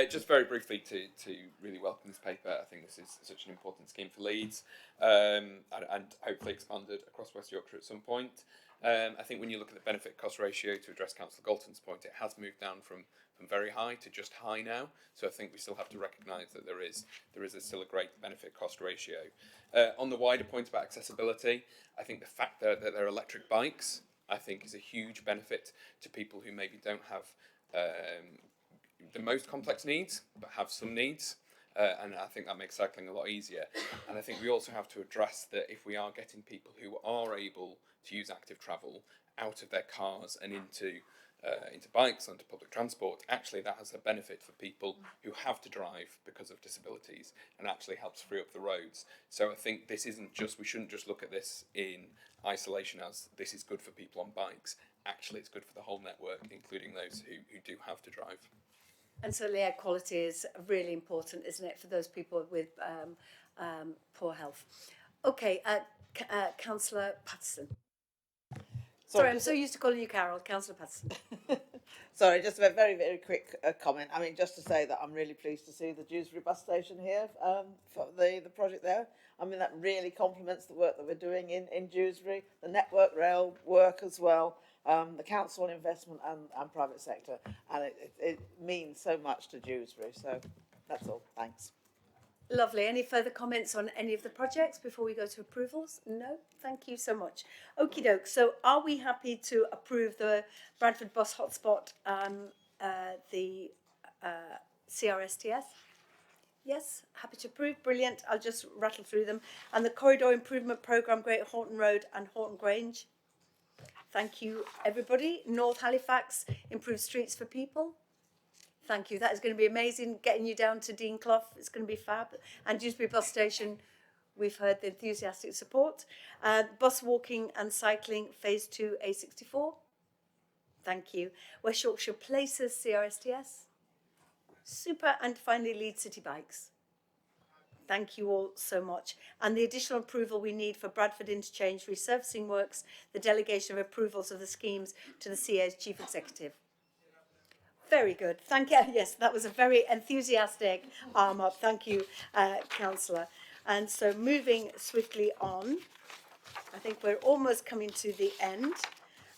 Just very briefly to really welcome this paper. I think this is such an important scheme for Leeds and hopefully expanded across West Yorkshire at some point. I think when you look at the benefit cost ratio, to address Councillor Galton's point, it has moved down from very high to just high now. So I think we still have to recognise that there is still a great benefit cost ratio. On the wider point about accessibility, I think the fact that they're electric bikes, I think, is a huge benefit to people who maybe don't have the most complex needs, but have some needs. And I think that makes cycling a lot easier. And I think we also have to address that if we are getting people who are able to use active travel out of their cars and into into bikes, onto public transport, actually that has a benefit for people who have to drive because of disabilities, and actually helps free up the roads. So I think this isn't just, we shouldn't just look at this in isolation as this is good for people on bikes. Actually, it's good for the whole network, including those who do have to drive. And certainly air quality is really important, isn't it, for those people with poor health. Okay, Councillor Patterson. Sorry, I'm so used to calling you Carol. Councillor Patterson. Sorry, just a very, very quick comment. I mean, just to say that I'm really pleased to see the Dewsbury bus station here for the project there. I mean, that really complements the work that we're doing in Dewsbury, the Network Rail work as well, the council investment and private sector. And it means so much to Dewsbury. So that's all. Thanks. Lovely. Any further comments on any of the projects before we go to approvals? No? Thank you so much. Okie doke. So are we happy to approve the Bradford Bus Hotspot, the CRSTS? Yes, happy to approve. Brilliant. I'll just rattle through them. And the Corridor Improvement Programme, Great Horton Road and Horton Grange. Thank you, everybody. North Halifax, improved streets for people. Thank you. That is going to be amazing. Getting you down to Dean Clough, it's going to be fab. And Dewsbury Bus Station, we've heard the enthusiastic support. Bus walking and cycling, Phase 2, A64. Thank you. West Yorkshire Places, CRSTS. Super. And finally, Leeds City Bikes. Thank you all so much. And the additional approval we need for Bradford Interchange resurfacing works, the delegation of approvals of the schemes to the CA's Chief Executive. Very good. Thank you. Yes, that was a very enthusiastic arm up. Thank you, Councillor. And so moving swiftly on, I think we're almost coming to the end.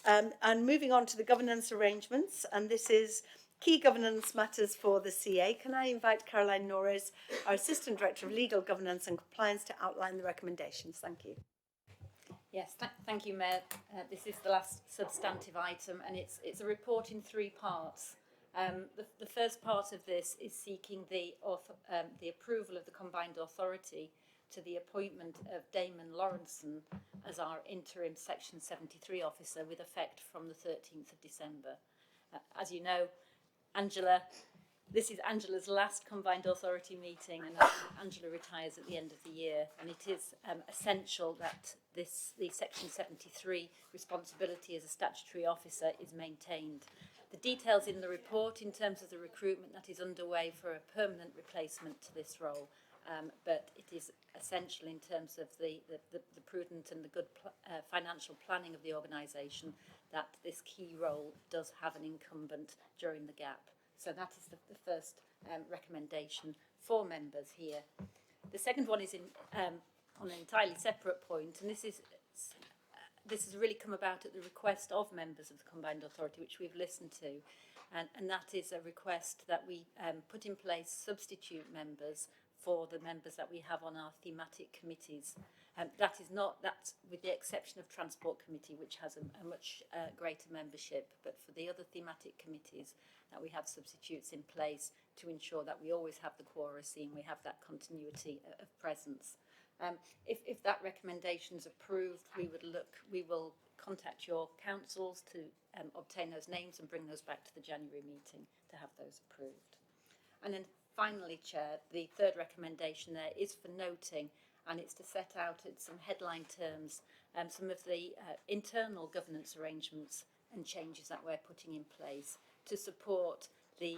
And moving on to the governance arrangements, and this is key governance matters for the CA. Can I invite Caroline Norris, our Assistant Director of Legal Governance and Compliance, to outline the recommendations? Thank you. Yes, thank you, Mayor. This is the last substantive item, and it's a report in 3 parts. The first part of this is seeking the approval of the Combined Authority to the appointment of Damon Lawrenson as our interim Section 73 officer with effect from the 13th of December. As you know, this is Angela's last Combined Authority meeting, and Angela retires at the end of the year, and it is essential that the Section 73 responsibility as a statutory officer is maintained. The details in the report in terms of the recruitment that is underway for a permanent replacement to this role, but it is essential in terms of the prudent and the good financial planning of the organisation that this key role does have an incumbent during the gap. So that is the first recommendation for members here. The second one is on an entirely separate point, and this has really come about at the request of members of the Combined Authority, which we've listened to, and that is a request that we put in place substitute members for the members that we have on our thematic committees. That's with the exception of Transport Committee, which has a much greater membership, but for the other thematic committees that we have substitutes in place to ensure that we always have the quoracy and we have that continuity of presence. If that recommendation is approved, we will contact your councils to obtain those names and bring those back to the January meeting to have those approved. And then finally, Chair, the third recommendation there is for noting, and it's to set out in some headline terms some of the internal governance arrangements and changes that we're putting in place to support the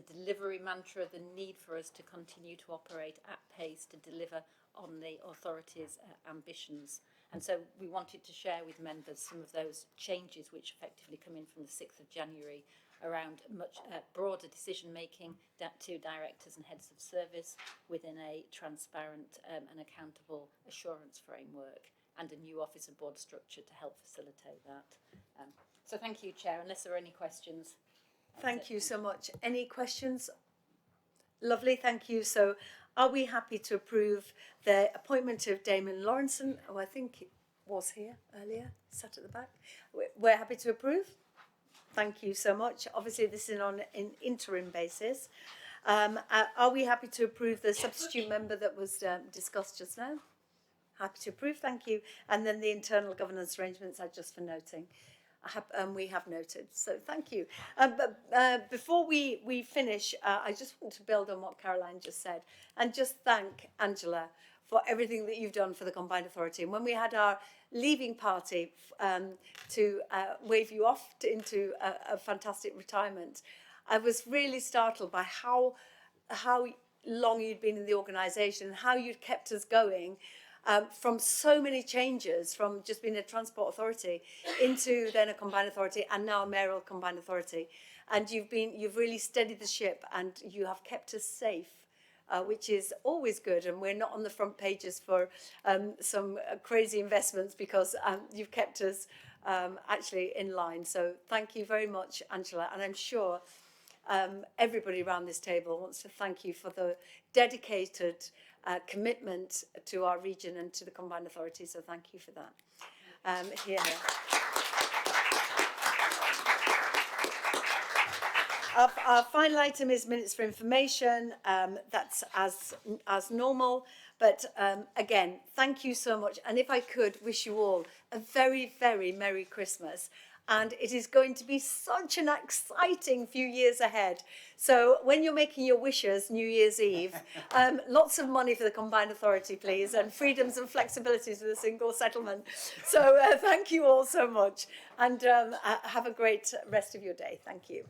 delivery mantra, the need for us to continue to operate at pace to deliver on the authority's ambitions. And so we wanted to share with members some of those changes which effectively come in from the 6th of January around much broader decision making to directors and heads of service within a transparent and accountable assurance framework, and a new officer board structure to help facilitate that. So thank you, Chair. Unless there are any questions. Thank you so much. Any questions? Lovely, thank you. So are we happy to approve the appointment of Damon Lawrenson, who I think was here earlier, sat at the back? We're happy to approve. Thank you so much. Obviously, this is on an interim basis. Are we happy to approve the substitute member that was discussed just now? Happy to approve, thank you. And then the internal governance arrangements are just for noting. we have noted. So thank you. Before we finish, I just want to build on what Caroline just said and just thank Angela for everything that you've done for the Combined Authority. And when we had our leaving party to wave you off into a fantastic retirement, I was really startled by how long you'd been in the organisation and how you'd kept us going from so many changes, from just being a transport authority into then a combined authority and now a mayoral combined authority. And you've really steadied the ship and you have kept us safe. Which is always good, and we're not on the front pages for some crazy investments because you've kept us actually in line. So thank you very much, Angela, and I'm sure everybody around this table wants to thank you for the dedicated commitment to our region and to the Combined Authority, so thank you for that. Here. Our final item is minutes for information. That's as normal. But again, thank you so much. And if I could wish you all a very, very Merry Christmas. And it is going to be such an exciting few years ahead. So when you're making your wishes, New Year's Eve, lots of money for the Combined Authority, please, and freedoms and flexibilities with a single settlement. So thank you all so much. And have a great rest of your day. Thank you.